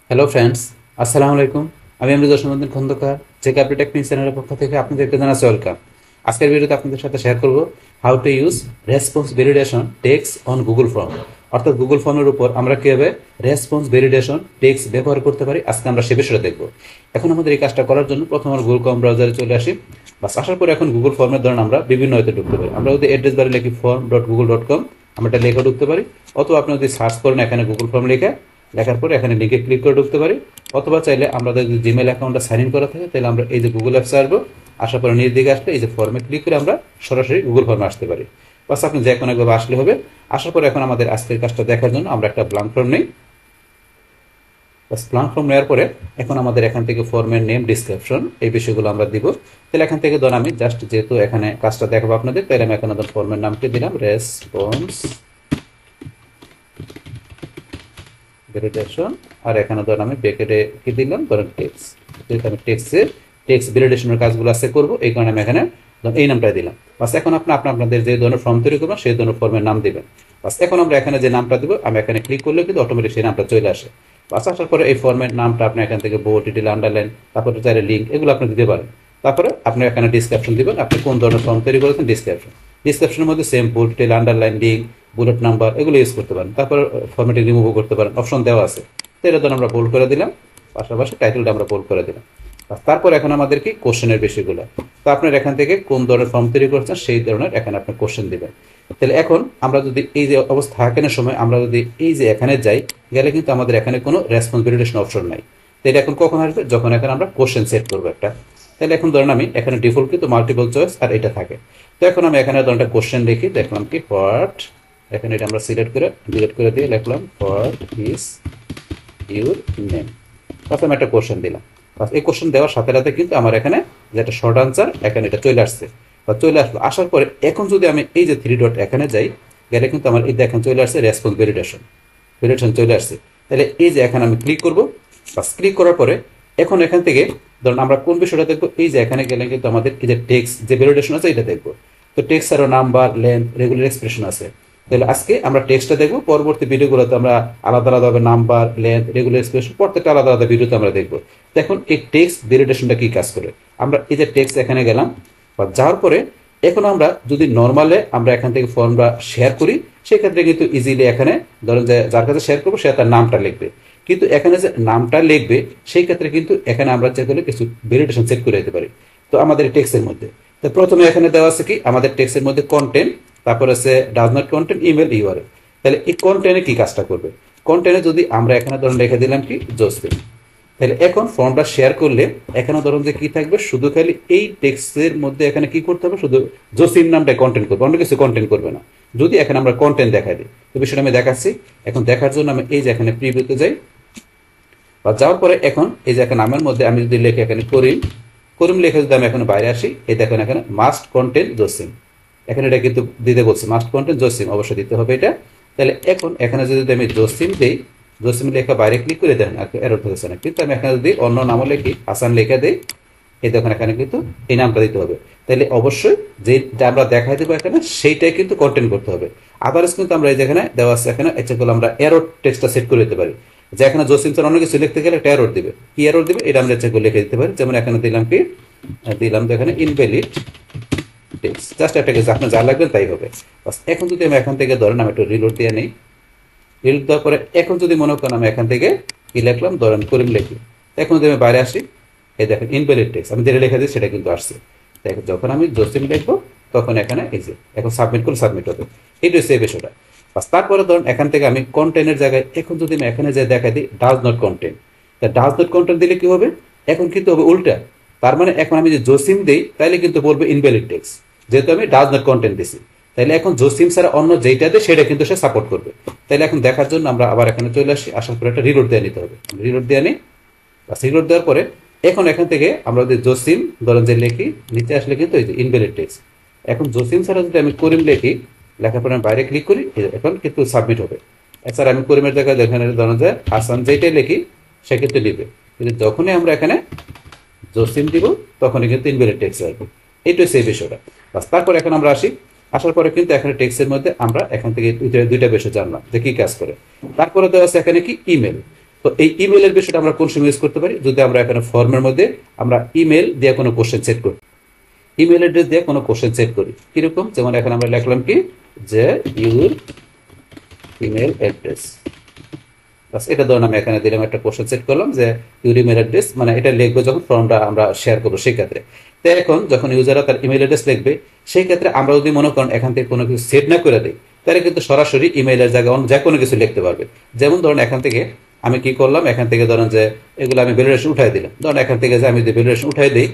Hello friends, আসসালামু আলাইকুম। আমি আমৃতা সুমন্দিন খন্দকার, যে ক্যাপিটাল টেকনিক চ্যানেলের পক্ষ থেকে আপনাদেরকে জানাচ্ছি ওয়েলকাম। আজকের ভিডিওতে আপনাদের সাথে শেয়ার করব how to use response validation text on Google form. অর্থাৎ গুগল ফর্মের উপর আমরা কীভাবে রেসপন্স ভ্যালিডেশন টেক্সট ব্যবহার করতে পারি, আজকে আমরা সে বিষয়টা দেখব। এখন আমাদের এই কাজটা করার জন্য প্রথম আমরা গুগল ক্রোম ব্রাউজারে চলে আসি। বাস আসার পরে এখন গুগল ফর্মের ধরুন আমরা বিভিন্ন হয়তো ঢুকতে পারি। আমরা যদি অ্যাড্রেস বারে লিখি form.google.com, আমরা এটা লেখা ঢুকতে পারি। অথবা আপনি যদি সার্চ করেন এখানে গুগল ফর্ম লেখার পরে এখানে লিঙ্কে ক্লিক করে ঢুকতে পারি। অথবা চাইলে আমাদের যদি জিমেল অ্যাকাউন্টটা সাইন ইন করা থাকে তাহলে আমরা এই যে গুগল অ্যাপসে আসবো, আসার পরে নিজ দিকে আসলে এই যে ফর্মে ক্লিক করে আমরা সরাসরি গুগল ফর্মে আসতে পারি। বাস আপনি যে কোনো একভাবে আসলে হবে। আসার পরে এখন আমাদের আজকের কাজটা দেখার জন্য আমরা একটা ব্ল্যাঙ্ক ফর্ম নেই। বাস ব্ল্যাঙ্ক ফর্ম নেওয়ার পরে এখন আমাদের এখান থেকে ফর্মের নেম, ডিসক্রিপশন, এই বিষয়গুলো আমরা দিব। তাহলে এখান থেকে ধর আমি জাস্ট যেহেতু এখানে কাজটা দেখাবো আপনাদের, তাহলে আমি এখানে ফর্মের নামটি দিলাম রেসপন্স ভ্যালিডেশন। আর এখানে ধরুন আমি ব্র্যাকেটে কি দিলাম, ধরেন টেক্সট। যেহেতু আমি টেক্সট ভ্যালিডেশনের কাজগুলো আছে করবো, এই কারণে আমি এখানে এই নামটাই দিলাম। বাস এখন আপনাদের যে ধরনের ফর্ম তৈরি করবেন সেই ধরনের ফর্মের নাম দিবেন। বাস এখন আমরা এখানে যে নামটা দিব, আমি এখানে ক্লিক করলে কিন্তু অটোমেটিক সেই নামটা চলে আসে। বাস আসার পরে এই ফর্মের নামটা আপনি এখান থেকে বোল্ড, ডিটেল, আন্ডারলাইন, তারপরে চাইলে লিঙ্ক, এগুলো আপনি দিতে পারেন। তারপরে আপনি এখানে ডিসক্রিপশন দিবেন, আপনি কোন ধরনের ফর্ম তৈরি করেছেন ডিসক্রিপশনের মধ্যে same bold, detail, underline, link, bullet number, এগুলো ইউজ করতে পারেন। তারপর ফর্মেটিং রিমুভও করতে পারেন, অপশন দেওয়া আছে। তো এটা ধরুন আমরা বোল্ড করে দিলাম, পাশাপাশি টাইটেলটা আমরা বোল্ড করে দিলাম। তারপর এখন আমাদের কি কোশ্চেনের বিষয়গুলো, তো আপনার এখান থেকে কোন ধরনের ফর্ম তৈরি করছেন সেই ধরনের এখানে আপনি কোশ্চেন দিবেন। তাহলে এখন আমরা যদি এই যে অবস্থা থাকানোর সময় আমরা যদি এই যে এখানে যাই, গেলে কিন্তু আমাদের এখানে কোনো রেসপন্স ভ্যালিডেশন অপশন নাই। তাহলে এখন কখন আসবে, যখন এখানে আমরা কোশ্চেন সেট করবো একটা। তাহলে এখন ধরেন আমি এখানে ডিফল্ট কিন্তু মাল্টিপল চয়েস আর এটা থাকে। তো এখন আমি এখানে ধরেন একটা কোশ্চেন লিখি, দেখলাম কি হোয়াট, এখানে এটা আমরা সিলেক্ট করে ডিলিট করে দিয়ে লিখলাম হোয়াট ইজ ইউর নেম। তারপর আমি একটা কোশ্চেন দিলাম। এই কোশ্চেন দেওয়ার সাথে সাথে কিন্তু আমার এখানে যে একটা শর্ট আনসার এখানে এটা চলে আসছে বা চলে আসলো। আসার পরে এখন যদি আমি এই যে থ্রি ডট এখানে যাই, গেলে কিন্তু আমার এই দেখেন চলে আসছে রেসপন্স ভ্যালিডেশন চলে আসছে। তাহলে এই যে এখানে আমি ক্লিক করবো, বাস ক্লিক করার পরে এখন এখান থেকে ধরুন আমরা কোন বিষয়টা দেখবো, এই যে এখানে গেলে কিন্তু আমাদের এই যে টেক্সট যে ভ্যালিডেশন আছে এটা দেখবো। তো টেক্সট আরও নাম্বার, লেন্থ, রেগুলার এক্সপ্রেশন আছে। তাহলে আজকে আমরা টেক্সটটা দেখবো, পরবর্তী ভিডিওগুলোতে আমরা আলাদা আলাদাভাবে নাম্বার, লেন্থ, রেগুলার এক্সপ্রেশন প্রত্যেকটা আলাদা আলাদা ভিডিওতে আমরা দেখবো। দেখুন এই টেক্সট ভ্যালিডেশনটা কি কাজ করে। আমরা এই যে টেক্সট এখানে গেলাম বা যাওয়ার পরে এখন আমরা যদি নর্মালে আমরা এখান থেকে ফর্মটা শেয়ার করি, সেক্ষেত্রে কিন্তু ইজিলি এখানে ধরেন যে যার কাছে শেয়ার করবো সে তার নামটা লিখবে। কিন্তু এখানে যে নামটা লিখবে সেই ক্ষেত্রে কিন্তু এখানে আমরা চাইলে কিছু ভ্যালিডেশন সেট করে দিতে পারি। তো আমাদের টেক্সটের মধ্যে তো প্রথমে এখানে দেওয়া আছে কি আমাদের টেক্সটের মধ্যে কন্টেন্ট, তারপর আছে does not content email URL. তাহলে এই কন্টেন্টে কি কাজটা করবে, কন্টেন্টে যদি আমরা এখানে ধরুন লিখে দিলাম কি জোসফিন, তাহলে এখন ফর্মটা শেয়ার করলে এখানে ধরুন যে কি থাকবে, শুধু খালি এই টেক্সটের মধ্যে এখানে কি করতে হবে, শুধু জোসিম নামটা কন্টেন্ট করবে, অন্য কিছু কন্টেন্ট করবে না। যদি এখানে আমরা কন্টেন্ট দেখাই দিই, তো বিষয়টা আমি দেখাচ্ছি। এখন দেখার জন্য আমি এই যে এখানে প্রিভিউতে যাই বা যাওয়ার পরে এখন এই যে এখানে নামের মধ্যে আমি যদি লিখে এখানে করিম লিখে যদি আমি এখন বাইরে আসি, এই দেখেন এখানে মাস্ট কন্টেন্ট জসিম, এখানে এটা কিন্তু দিতে বলছি মাস্ট কন্টেন্ট জসিম, অবশ্যই দিতে হবে এটা। তাহলে এখন এখানে যদি আমি জসিম দিই, জসিম লেখা বাইরে ক্লিক করে দেন, এরর হতেছে না। কিন্তু আমি এখানে যদি অন্য নামও লিখি, হাসান লেখা দিই, এই দেখেন এখানে কিন্তু এই নামটা দিতে হবে। তাহলে অবশ্যই যেটা আমরা দেখাই দেবো এখানে সেইটাই কিন্তু কন্টেন্ট করতে হবে। আদার্স কিন্তু আমরা এই যেখানে দেওয়া আছে এখানে এগুলো আমরা এরর টেক্সটটা সেট করে দিতে পারি, যে এখানে জসিম স্যার অন্য কিছু লিখতে গেলে একটা এরর দিবে, কি এরর দিবে এটা আমরা এগুলো লিখে দিতে পারি। যেমন এখানে দিলাম কি, দিলাম তো এখানে ইনভ্যালিড টেক্সট, জাস্ট একটা কিছু আপনার যা লাগবে তাই হবে। এখন যদি আমি এখান থেকে ধরেন আমি একটু রিলোড দিয়ে নিই, রিলোড দেওয়ার পরে এখন যদি মনে করেন আমি এখান থেকে কি লিখলাম, ধরেন করিম লিখি, এখন যদি আমি বাইরে আসি, এই দেখেন ইনভ্যালিড টেক্সট আমি যেটা লিখে দিই সেটা কিন্তু আসছে। দেখো যখন আমি জসিম লিখবো তখন এখানে এই যে এখন সাবমিট করলে সাবমিট হবে, এইটা হচ্ছে এই বিষয়টা। তারপরে ধরুন এখান থেকে আমি কন্টেন্টের জায়গায় এখন যদি আমি এখানে যে দেখা দিই ডাজ নট কন্টেন্ট, তা ডাজ নট কন্টেন্ট দিলে কি হবে, এখন কিন্তু হবে উল্টা। তার মানে এখন আমি যে জসিম দিই তাহলে কিন্তু বলবে ইনভ্যালিড টেক্সট, যেহেতু আমি ডাজ নট কন্টেন্ট দিছি। তাহলে এখন জসিম ছাড়া অন্য যেইটা দেয় সেটা কিন্তু সে সাপোর্ট করবে। তাহলে এখন দেখার জন্য আমরা আবার এখানে চলে আসি, আসার পরে একটা রিলোড দিয়ে নিতে হবে, রিলোড দিয়ে নিই। রিলোড দেওয়ার পরে এখন এখান থেকে আমরা যদি জসিম ধরেন যে লিখি, নিচে আসলে কিন্তু এই যে ইনভ্যালিড টেক্সট। এখন জসিম ছাড়া যদি আমি করিম লিখি, লেখার পরে আমি বাইরে ক্লিক করি, এখন কিন্তু সাবমিট হবে। এছাড়া আমি করিমের জায়গায় এখানে ধরেন যে হাসান যেটাই লিখি সে কিন্তু লিখবে, কিন্তু যখনই আমরা এখানে জসিম দিব তখনই কিন্তু ইনভ্যালিড টেক্সট আসবে। এইটাই সেই বিষয়টা। বাস তারপর এখন আমরা আসি, আসার পরে কিন্তু এখানে টেক্সটের মধ্যে আমরা এখান থেকে দুইটা বিষয় জানলাম যে কি কাজ করে। তারপরে দেওয়া আছে এখানে কি ইমেল। তো তো এই ইমেলের বিষয়টা আমরা কোন সময় ইউজ করতে পারি, যদি আমরা এখানে ফর্মের মধ্যে আমরা ইমেল দিয়ে কোনো কোশ্চেন সেট করি, ইমেল অ্যাড্রেস দিয়ে কোনো কোশ্চেন সেট করি। কিরকম, যেমন এখানে আমরা লিখলাম কি যে ইউর ইমেল অ্যাড্রেস, বাস এটা ধরুন আমি এখানে দিলাম একটা কোশ্চেন সেট করলাম যে ইউর ইমেল অ্যাড্রেস, মানে এটা লিখবো যখন ফর্মটা আমরা শেয়ার করবো সেই ক্ষেত্রে। তো এখন যখন ইউজাররা তার ইমেল অ্যাড্রেস লিখবে সেই ক্ষেত্রে আমরা যদি মনে করেন এখান থেকে কোনো কিছু সেট না করে দিই, তাহলে কিন্তু সরাসরি ইমেইলের জায়গায় যে কোনো কিছু লিখতে পারবে। যেমন ধরুন এখান থেকে আমি কি করলাম, এখান থেকে ধরুন যে এগুলো আমি ভ্যালিডেশন উঠাই দিলাম, ধরুন এখান থেকে যে আমি যদি ভ্যালিডেশন উঠাই দিই,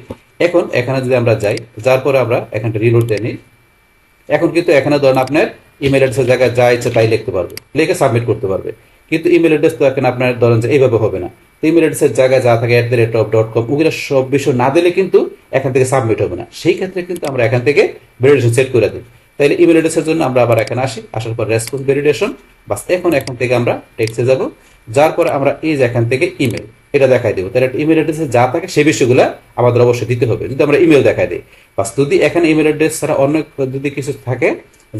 এখন এখানে যদি আমরা যাই, যার পরে আমরা এখানটা রিলোড দিয়ে নিই, এখন কিন্তু এখানে ধরুন আপনার ইমেল অ্যাড্রেসের জায়গায় যা ইচ্ছে তাই লিখতে পারবে, লিখে সাবমিট করতে পারবে। কিন্তু ইমেল অ্যাড্রেস তো এখানে আপনার ধরেন যে এইভাবে হবে না। তো ইমেল অ্যাড্রেসের জায়গায় যা থাকে @.com ওগুলো সব বিষয় না দিলে কিন্তু এখান থেকে সাবমিট হবে না। সেই ক্ষেত্রে কিন্তু আমরা এখান থেকে ভ্যালিডেশন সেট করে দিই। তাহলে ইমেল অ্যাড্রেসের জন্য আমরা আবার এখানে আসি, আসার পর রেসপন্স ভ্যালিডেশন, বাস এখন এখান থেকে আমরা টেক্সটে যাব, যার পরে আমরা এই যে এখান থেকে ইমেল এটা দেখাই দেবো। তাহলে ইমেল অ্যাড্রেসে যা থাকে সেই বিষয়গুলো আমাদের অবশ্যই দিতে হবে, যদি আমরা ইমেল দেখাই দিই। বাস যদি এখানে ইমেল অ্যাড্রেস ছাড়া অন্য যদি কিছু থাকে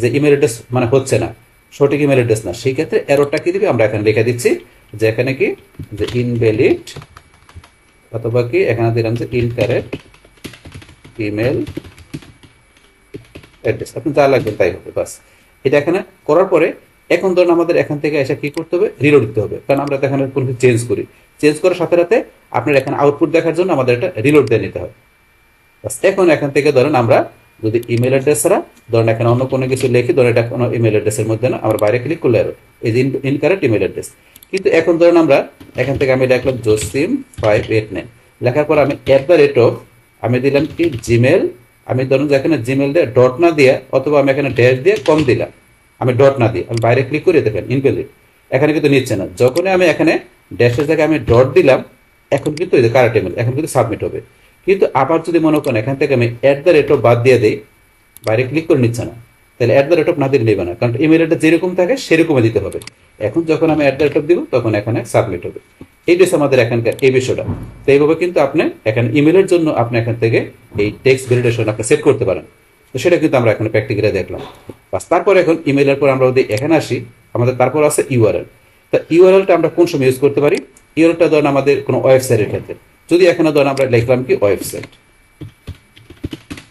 যে ইমেল অ্যাড্রেস মানে হচ্ছে না, সঠিক ইমেল অ্যাড্রেস না, সেই ক্ষেত্রে এররটা কি দিবে, আমরা এখানে লিখে দিচ্ছি যে এখানে কি যে ইনভ্যালিড, অথবা কি এখানে দিলাম যে ইনকারেক্ট ইমেল অ্যাড্রেস, আপনি যা লাগবেন তাই হবে। বাস এটা এখানে করার পরে এখন ধরুন আমাদের এখান থেকে এসে কি করতে হবে, রিলোড দিতে হবে, কারণ আমরা তো এখানে কোনো চেঞ্জ করি, চেঞ্জ করার সাথে সাথে আপনার এখানে আউটপুট দেখার জন্য আমাদের এটা রিলোড দিয়ে নিতে হয়। বাস এখন এখান থেকে ধরেন আমরা যদি ইমেল অ্যাড্রেস ছাড়া ধরেন এখানে অন্য কোনো কিছু লিখি, ধরেন এটা কোনো ইমেল অ্যাড্রেসের মধ্যে না, আমরা বাইরে ক্লিক করলে এই যে ইনকারেক্ট ইমেল অ্যাড্রেস। কিন্তু এখন ধরেন আমরা এখান থেকে আমি লিখলাম জসিম589, লেখার পর আমি আমি দিলাম কি জিমেল, আমি ধরুন যে এখানে জিমেল দিয়ে ডট না দিয়ে, অথবা আমি এখানে ড্যাশ দিয়ে কম দিলাম, আমি ডট না দিয়ে আমি বাইরে ক্লিক করে দেখেন ইনভ্যালিড, এখানে কিন্তু নিচ্ছে না। যখনই আমি এখানে ড্যাশের জায়গায় আমি ডট দিলাম, এখন কিন্তু এই যে কারেক্ট ইমেল, এখন কিন্তু সাবমিট হবে। কিন্তু আবার যদি মনে করেন এখান থেকে আমি বাদ দিয়ে দিই, বাইরে ক্লিক করে নিচ্ছে না, তাহলে না দিলে নেবে না, কারণ ইমেল অ্যাড্রেস যেরকম থাকে সেরকমই দিতে হবে। এখন যখন আমি দিব তখন এখানে সাবমিট হবে। এই যে আমাদের এখানকার এই বিষয়টা। তো এইভাবে কিন্তু আপনি এখানে ইমেলের জন্য আপনি এখান থেকে এই টেক্সট ভ্যালিডেশন আপনি সেট করতে পারেন। তো সেটা কিন্তু আমরা এখানে প্র্যাকটিক্যালি দেখলাম। বাস তারপর এখন ইমেলের পর আমরা যদি এখানে আসি, আমাদের তারপর আছে ইউআরএল। তা ইউআরএলটা আমরা কোন সময় ইউজ করতে পারি, ইউআরএলটা ধরেন আমাদের কোনো ওয়েবসাইটের ক্ষেত্রে, যদি এখানে ধরেন আমরা লিখলাম কি ওয়েবসাইট,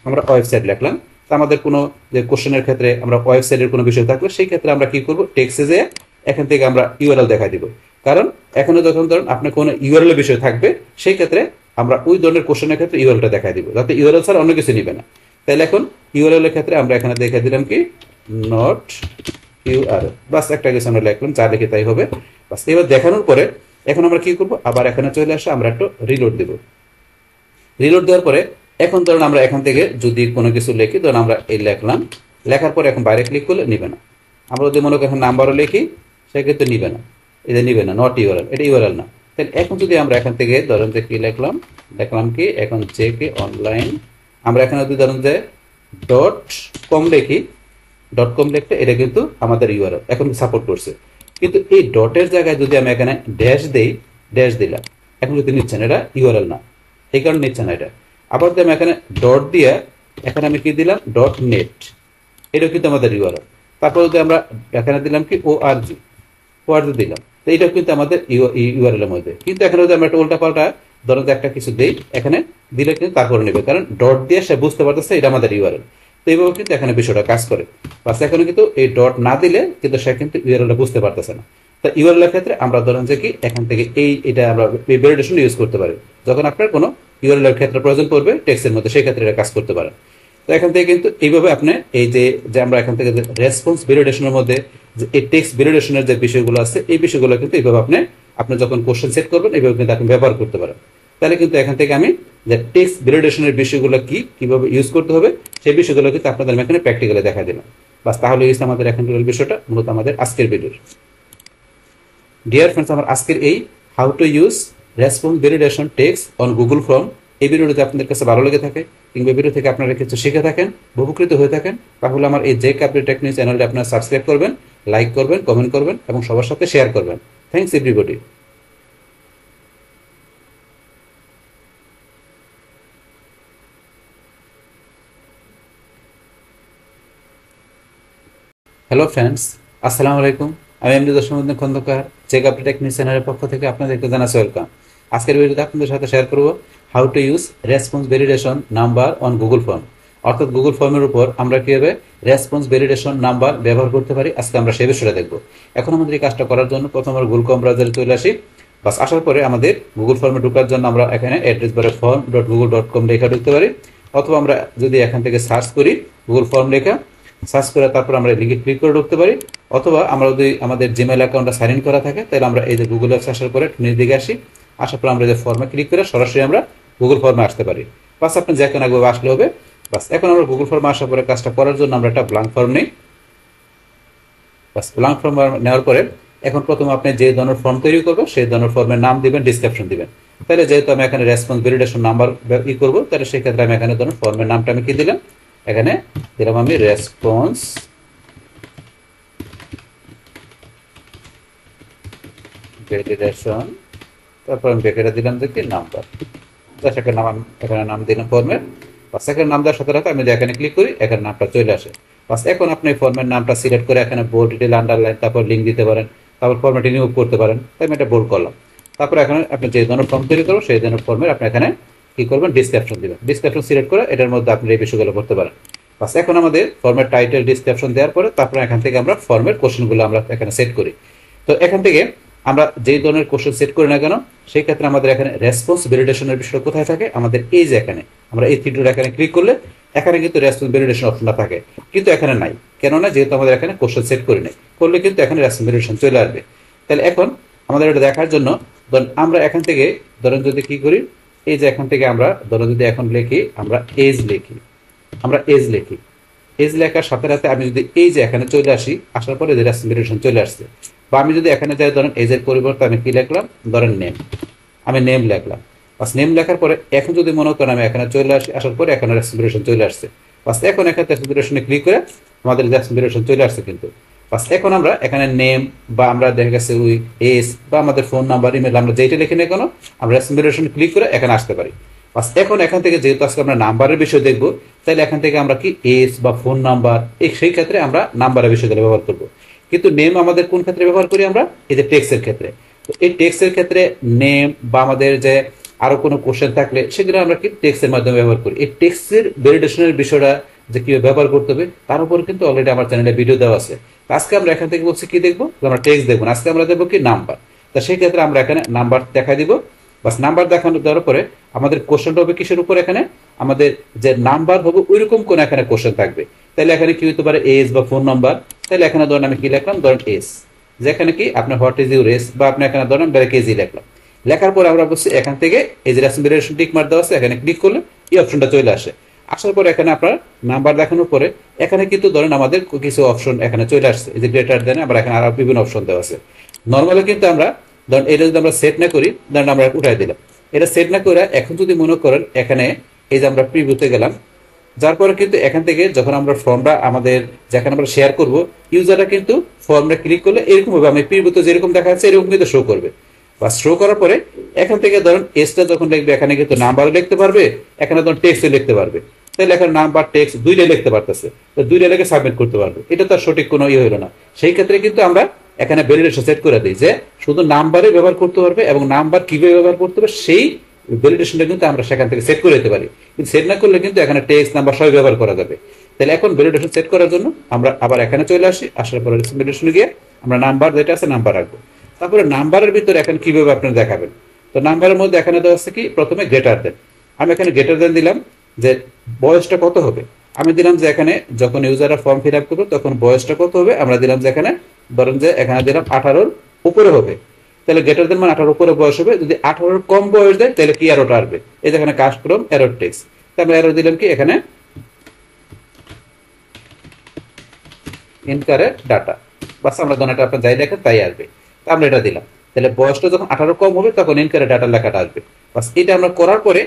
আমরা ওয়েবসাইট লিখলাম, তা আমাদের কোনো যে কোশ্চেনের ক্ষেত্রে আমরা ওয়েবসাইটের কোনো বিষয় থাকলে সেই ক্ষেত্রে আমরা কি করব, টেক্সটে যেয়ে এখান থেকে আমরা ইউআরএল দেখাই দিব। কারণ এখানে যখন ধরুন আপনার কোনো ইউআরএল বিষয় থাকবে সেই ক্ষেত্রে আমরা ওই ধরনের কোশ্চেনের ক্ষেত্রে ইউআরএলটা দেখাই দিব, যাতে ইউআরএল ছাড়া অন্য কিছু নিবে না। তাহলে এখন ইউআরএল এর ক্ষেত্রে আমরা এখানে দেখাই দিলাম কি নট ইউআরএল, বাস একটা কিছু আমরা লিখলাম, যা লিখে তাই হবে। বাস এবার দেখানোর পরে এখন আমরা কি করব, আবার এখানে চলে আসে আমরা একটু রিলোড দেব। রিলোড দেওয়ার পরে এখন ধরুন আমরা এখান থেকে যদি কোনো কিছু লিখি, ধরুন আমরা এই লিখলাম, লেখার পরে এখন বাইরে ক্লিক করলে নিবে না। আমরা যদি মনে করি এখন নাম্বারও লিখি, সেক্ষেত্রে নিবে না, এটা নিবে না, নট ইউআরএল, এটা ইউআরএল না। তাহলে এখন যদি আমরা এখান থেকে ধরুন যে কি লিখলাম, কি এখন জেকে অনলাইন, আমরা এখানে যদি ধরুন যে .com লিখি, .com লিখতে এটা কিন্তু আমাদের ইউআরএল এখন সাপোর্ট করছে। কিন্তু এই ডটের জায়গায় যদি আমি এখানে ড্যাশ দেই, ড্যাশ দিলাম, এখন যদি নিচ্ছে না, এটা ইউআরএল না, এই কারণে নিচ্ছে না এটা। আবার যদি আমি এখানে ডট দিয়ে এখানে আমি কি দিলাম .net, এটা কিন্তু আমাদের ইউআরএল। তারপর যদি আমরা এখানে দিলাম কি org দিলাম, তো এটাও কিন্তু আমাদের ইউআরএল এর মধ্যে। কিন্তু এখানে যদি আমরা একটা উল্টা পাল্টা ধরুন একটা কিছু দেই, এখানে দিলে কিন্তু তারপরে নেবে, কারণ ডট দিয়ে সে বুঝতে পারতেছে এটা আমাদের ইউআরএল। তো এইভাবে কিন্তু এখানে বিষয়টা কাজ করে। বাস এখানে কিন্তু এই ডট না দিলে কিন্তু সে কিন্তু ইউআরএলটা বুঝতে পারতেছে না। তো ইউআরএল এর ক্ষেত্রে আমরা ধরুন যে কি এখান থেকে এটা আমরা ভ্যালিডেশন ইউজ করতে পারি, যখন আপনার কোনো ইউআরএল এর ক্ষেত্রে প্রয়োজন পড়বে টেক্সটের মধ্যে, সেই ক্ষেত্রে এটা কাজ করতে পারেন। তো এখান থেকে কিন্তু এইভাবে আপনি এই যে আমরা এখান থেকে রেসপন্স ভ্যালিডেশনের মধ্যে যে এই টেক্সট ভ্যালিডেশনের যে বিষয়গুলো আছে, এই বিষয়গুলো কিন্তু এইভাবে আপনি যখন কোশ্চেন সেট করবেন এইভাবে কিন্তু আপনি ব্যবহার করতে পারেন। তাহলে কিন্তু এখান থেকে আমি যে টেক্সট ভ্যালিডেশনের বিষয়গুলো কিভাবে ইউজ করতে হবে সেই বিষয়গুলো কিন্তু আপনাদের এখানে প্র্যাকটিক্যালি দেখা দিলাম। বাস তাহলে এই আমাদের এখানকার বিষয়টা মূলত আমাদের আজকের ভিডিওর। ডিয়ার ফ্রেন্ডস, আমার আজকের এই how to use response validation text on Google form, এই ভিডিওটি আপনাদের কাছে ভালো লেগে থাকে কিংবা ভিডিও থেকে আপনারা কিছু শিখে থাকেন, উপকৃত হয়ে থাকেন, তাহলে আমার এই জেক আপডেট টেকনিক চ্যানেলটি আপনারা সাবস্ক্রাইব করবেন, লাইক করবেন, কমেন্ট করবেন এবং সবার সাথে শেয়ার করবেন। Thanks everybody. হ্যালো ফ্রেন্ডস, আসসালামু আলাইকুম। আমি MD Jasimuddin Khandakar, check update technique চ্যানেলের পক্ষ থেকে আপনাদেরকে জানাচ্ছি ওয়েলকাম। আজকের ভিডিওতে আপনাদের সাথে শেয়ার করব how to use response validation number on Google form. অর্থাৎ গুগল ফর্মের উপর আমরা কীভাবে রেসপন্স ভ্যালিডেশন নাম্বার ব্যবহার করতে পারি, আজকে আমরা সেই বিষয়টা দেখব। এখন আমাদের এই কাজটা করার জন্য প্রথম আমরা গুগল ক্রোম ব্রাউজারে চলে আসি। বাস আসার পরে আমাদের গুগল ফর্মে ঢোকার জন্য আমরা এখানে অ্যাড্রেস বারে form.google.com লেখা ঢুকতে পারি, অথবা আমরা যদি এখান থেকে সার্চ করি গুগল ফর্ম লেখা, সার্চ করে তারপর আমরা লিঙ্কে ক্লিক করে ঢুকতে পারি, অথবা আমরা যদি আমাদের জিমেল অ্যাকাউন্টটা সাইন ইন করা থাকে তাহলে আমরা এই যে গুগল অ্যাপস আসার পরে নিচের দিকে আসি, আসার পর আমরা যে ফর্মে ক্লিক করে সরাসরি আমরা গুগল ফর্মে আসতে পারি। বাস আপনি যে কোনো একভাবে আসলে হবে। বাস এখন আমরা গুগল ফর্মে আসার পরে কাজটা করার জন্য আমরা একটা ব্ল্যাঙ্ক ফর্ম নিই। বাস ব্ল্যাঙ্ক ফর্ম নেওয়ার পরে এখন প্রথমে আপনি যে ধরনের ফর্ম তৈরি করবেন সেই ধরনের ফর্মের নাম দিবেন, ডিসক্রিপশন দিবেন। তাহলে যেহেতু আমি এখানে রেসপন্স ভ্যালিডেশন নাম্বার করবো, তাহলে সেই ক্ষেত্রে আমি এখানে ধরুন ফর্মের নামটা আমি কি দিলাম, এখানে দিলাম আমি রেসপন্স ভ্যালিডেশন, তারপর আমি ব্র্যাকেটে দিলাম দেখি নাম্বার, সেখানে নাম এখানে নাম দিলাম ফর্মের। বাস এখানে নাম দেওয়ার সাথে সাথে আমি যদি এখানে ক্লিক করি এখানে নামটা চলে আসে। বাস এখন আপনি ফর্মের নামটা সিলেক্ট করে এখানে বোল্ড, ডিটেল, আন্ডারলাইন, তারপর লিঙ্ক দিতে পারেন, তারপর ফর্মেট রিমুভ করতে পারেন। তাই আমি এটা বোল্ড করলাম। তারপর এখানে আপনি যে ধরনের ফর্ম তৈরি করবেন সেই ধরনের ফর্মের আপনি এখানে কি করবেন, ডিসক্রিপশন দিবেন। ডিসক্রিপশন সিলেক্ট করে এটার মধ্যে আপনি এই বিষয়গুলো করতে পারেন। বাস এখন আমাদের ফর্মের টাইটেল, ডিসক্রিপশন দেওয়ার পরে তারপর এখান থেকে আমরা ফর্মের কোশ্চেনগুলো আমরা এখানে সেট করি। তো এখান থেকে আমরা যেই ধরনের কোশ্চেন সেট করি না কেন, সেই ক্ষেত্রে আমাদের এখানে রেসপন্স ভ্যালিডেশনের বিষয়টা কোথায় থাকে, আমাদের এই যে এখানে আমরা এই থ্রি ডট এখানে ক্লিক করলে এখানে কিন্তু রেসপন্স ভ্যালিডেশন অপশনটা থাকে, কিন্তু এখানে নাই। কেননা যেহেতু আমাদের এখানে কোশ্চেন সেট করে নেই, করলে কিন্তু এখানে রেসপন্স ভ্যালিডেশন চলে আসবে। তাহলে এখন আমাদের এটা দেখার জন্য ধরুন আমরা এখান থেকে ধরেন যদি কি করি, এই যে এখান থেকে আমরা ধরুন যদি এখন লিখি আমরা এজ লিখি, আমরা এজ লিখি, এজ লেখার সাথে সাথে আমি যদি এই যে এখানে চলে আসি, আসার পরে যে রেসপন্স ভ্যালিডেশন চলে আসছে। বা আমি যদি এখানে যাই ধরেন এজের পরিবর্তে আমি কি লিখলাম, ধরেন নেম, আমি নেম লিখলাম। বাস নেম লেখার পরে এখন যদি মনে করেন আমি এখানে চলে আসি, আসার পরে এখানে রেসপন্স ভ্যালিডেশন চলে আসছে। বাস এখন এখানে রেসপন্স ভ্যালিডেশনে ক্লিক করে আমাদের রেসপন্স ভ্যালিডেশন চলে আসছে কিন্তু। বাস এখন আমরা এখানে নেম বা আমরা দেখা গেছে ওই এজ বা আমাদের ফোন নাম্বার, ইমেল, আমরা যেটা লিখি না কেন আমরা রেসপন্স ভ্যালিডেশন ক্লিক করে এখানে আসতে পারি। বাস এখন এখান থেকে যেহেতু আজকে আমরা নাম্বারের বিষয় দেখবো, তাহলে এখান থেকে আমরা কি এজ বা ফোন নাম্বার, সেই ক্ষেত্রে আমরা নাম্বারের বিষয়গুলো ব্যবহার করবো। কিন্তু নেম আমাদের কোন ক্ষেত্রে ব্যবহার করি, আমরা এই যে টেক্সটের ক্ষেত্রে। তো এই টেক্সটের ক্ষেত্রে নেম বা আমাদের যে আরো কোনো কোশ্চেন থাকলে সেগুলো আমরা কি টেক্সটের মাধ্যমে ব্যবহার করি। এই টেক্সটের ভ্যালিডেশনের বিষয়টা যে কিভাবে ব্যবহার করতে হবে তার উপর কিন্তু অলরেডি আমার চ্যানেলে ভিডিও দেওয়া আছে। আজকে আমরা এখান থেকে বলছি কি দেখবো, আমরা টেক্সট দেখবো, আজকে আমরা দেখবো কি নাম্বার। তা সেই ক্ষেত্রে আমরা এখানে নাম্বার দেখা দিব। বাস নাম্বার দেখানো দেওয়ার পরে আমাদের কোশ্চেনটা হবে কিসের উপর, এখানে আমাদের যে নাম্বার হবে ওইরকম কোন এখানে কোশ্চেন থাকবে। তাহলে এখানে কি হতে পারে, এজ বা ফোন নাম্বার। তাহলে এখানে ধরেন আমি কি লিখলাম, ধরেন এজ, যেখানে কি আপনার হোয়াট ইজ ইউর এজ, বা আপনি এখানে ধরেন ডাইরেক্ট এজই লিখলাম। লেখার পরে আমরা বলছি এখান থেকে এই যে রেসপন্স ভ্যালিডেশন টিক মার্ক দেওয়া আছে, এখানে ক্লিক করলে এই অপশনটা চলে আসে। আসার পরে এখানে আপনার নাম্বার দেখানোর পরে এখানে কিন্তু ধরেন আমাদের কিছু অপশন এখানে চলে আসছে, এই যে গ্রেটার দেন, আবার এখানে আরো বিভিন্ন অপশন দেওয়া আছে। নর্মালি কিন্তু আমরা ধরেন এটা যদি আমরা সেট না করি, ধরেন আমরা উঠাই দিলাম, এটা সেট না করে এখন যদি মনে করেন এখানে এই যে আমরা প্রিভিউতে গেলাম, যার পরে কিন্তু এখান থেকে যখন আমরা ফর্মটা আমাদের যেখানে আমরা শেয়ার করব, ইউজাররা কিন্তু ফর্মটা ক্লিক করলে এরকম হবে, আমি প্রিভিউতে যেরকম দেখা যাচ্ছে এরকম কিন্তু শো করবে। বা শো করার পরে এখান থেকে ধরুন এজটা যখন লিখবে এখানে কিন্তু নাম্বারও লিখতে পারবে, এখানে ধরুন টেক্সটও লিখতে পারবে। তাহলে এখানে নাম্বার টেক্সট দুইটাই লিখতে পারতেছে, তো দুইটা লিখে সাবমিট করতে পারবে। এটা তার সঠিক কোনো ইয়ে হলো না। সেই ক্ষেত্রে কিন্তু আমরা এখানে ভ্যালিডেশন সেট করে দিই যে শুধু নাম্বারে ব্যবহার করতে পারবে, এবং নাম্বার কিভাবে ব্যবহার করতে হবে সেই ভ্যালিডেশনটা কিন্তু আমরা সেখান থেকে সেট করে দিতে পারি। কিন্তু সেট না করলে কিন্তু এখানে টেক্সট, নাম্বার সবই ব্যবহার করা যাবে। তাহলে এখন ভ্যালিডেশন সেট করার জন্য আমরা আবার এখানে চলে আসি, আসার পরে ভ্যালিডেশনে গিয়ে আমরা নাম্বার যেটা আছে নাম্বার রাখবো। তারপরে নাম্বারের ভিতরে এখন কিভাবে আপনারা দেখাবেন, তো নাম্বারের মধ্যে এখানে দেওয়া আছে কি প্রথমে গ্রেটার দেন, আমি এখানে গ্রেটার দেন দিলাম যে বয়সটা কত হবে, আমি দিলাম যে এখানে যখন ইউজাররা ফর্ম ফিল আপ করবে তখন বয়সটা কত হবে, আমরা দিলাম যে এখানে ধরেন যে এখানে দিলাম 18-র উপরে হবে। তাহলে গ্রেটার দেন মানে 18 উপরে বয়স হবে। যদি 18-র কম বয়স দেয় তাহলে কি এররটা আসবে, এই যে এখানে কাস্টম এরর টেক্সট, তাহলে এরর দিলাম কি এখানে ইনকারেক্ট ডাটা। বাস আমরা দোনোটা আপনার যাই দেখেন তাই আসবে, তা আমরা এটা দিলাম। তাহলে বয়সটা যখন 18 কম হবে তখন ইনকারেক্ট ডাটা লেখাটা আসবে। বাস এটা আমরা করার পরে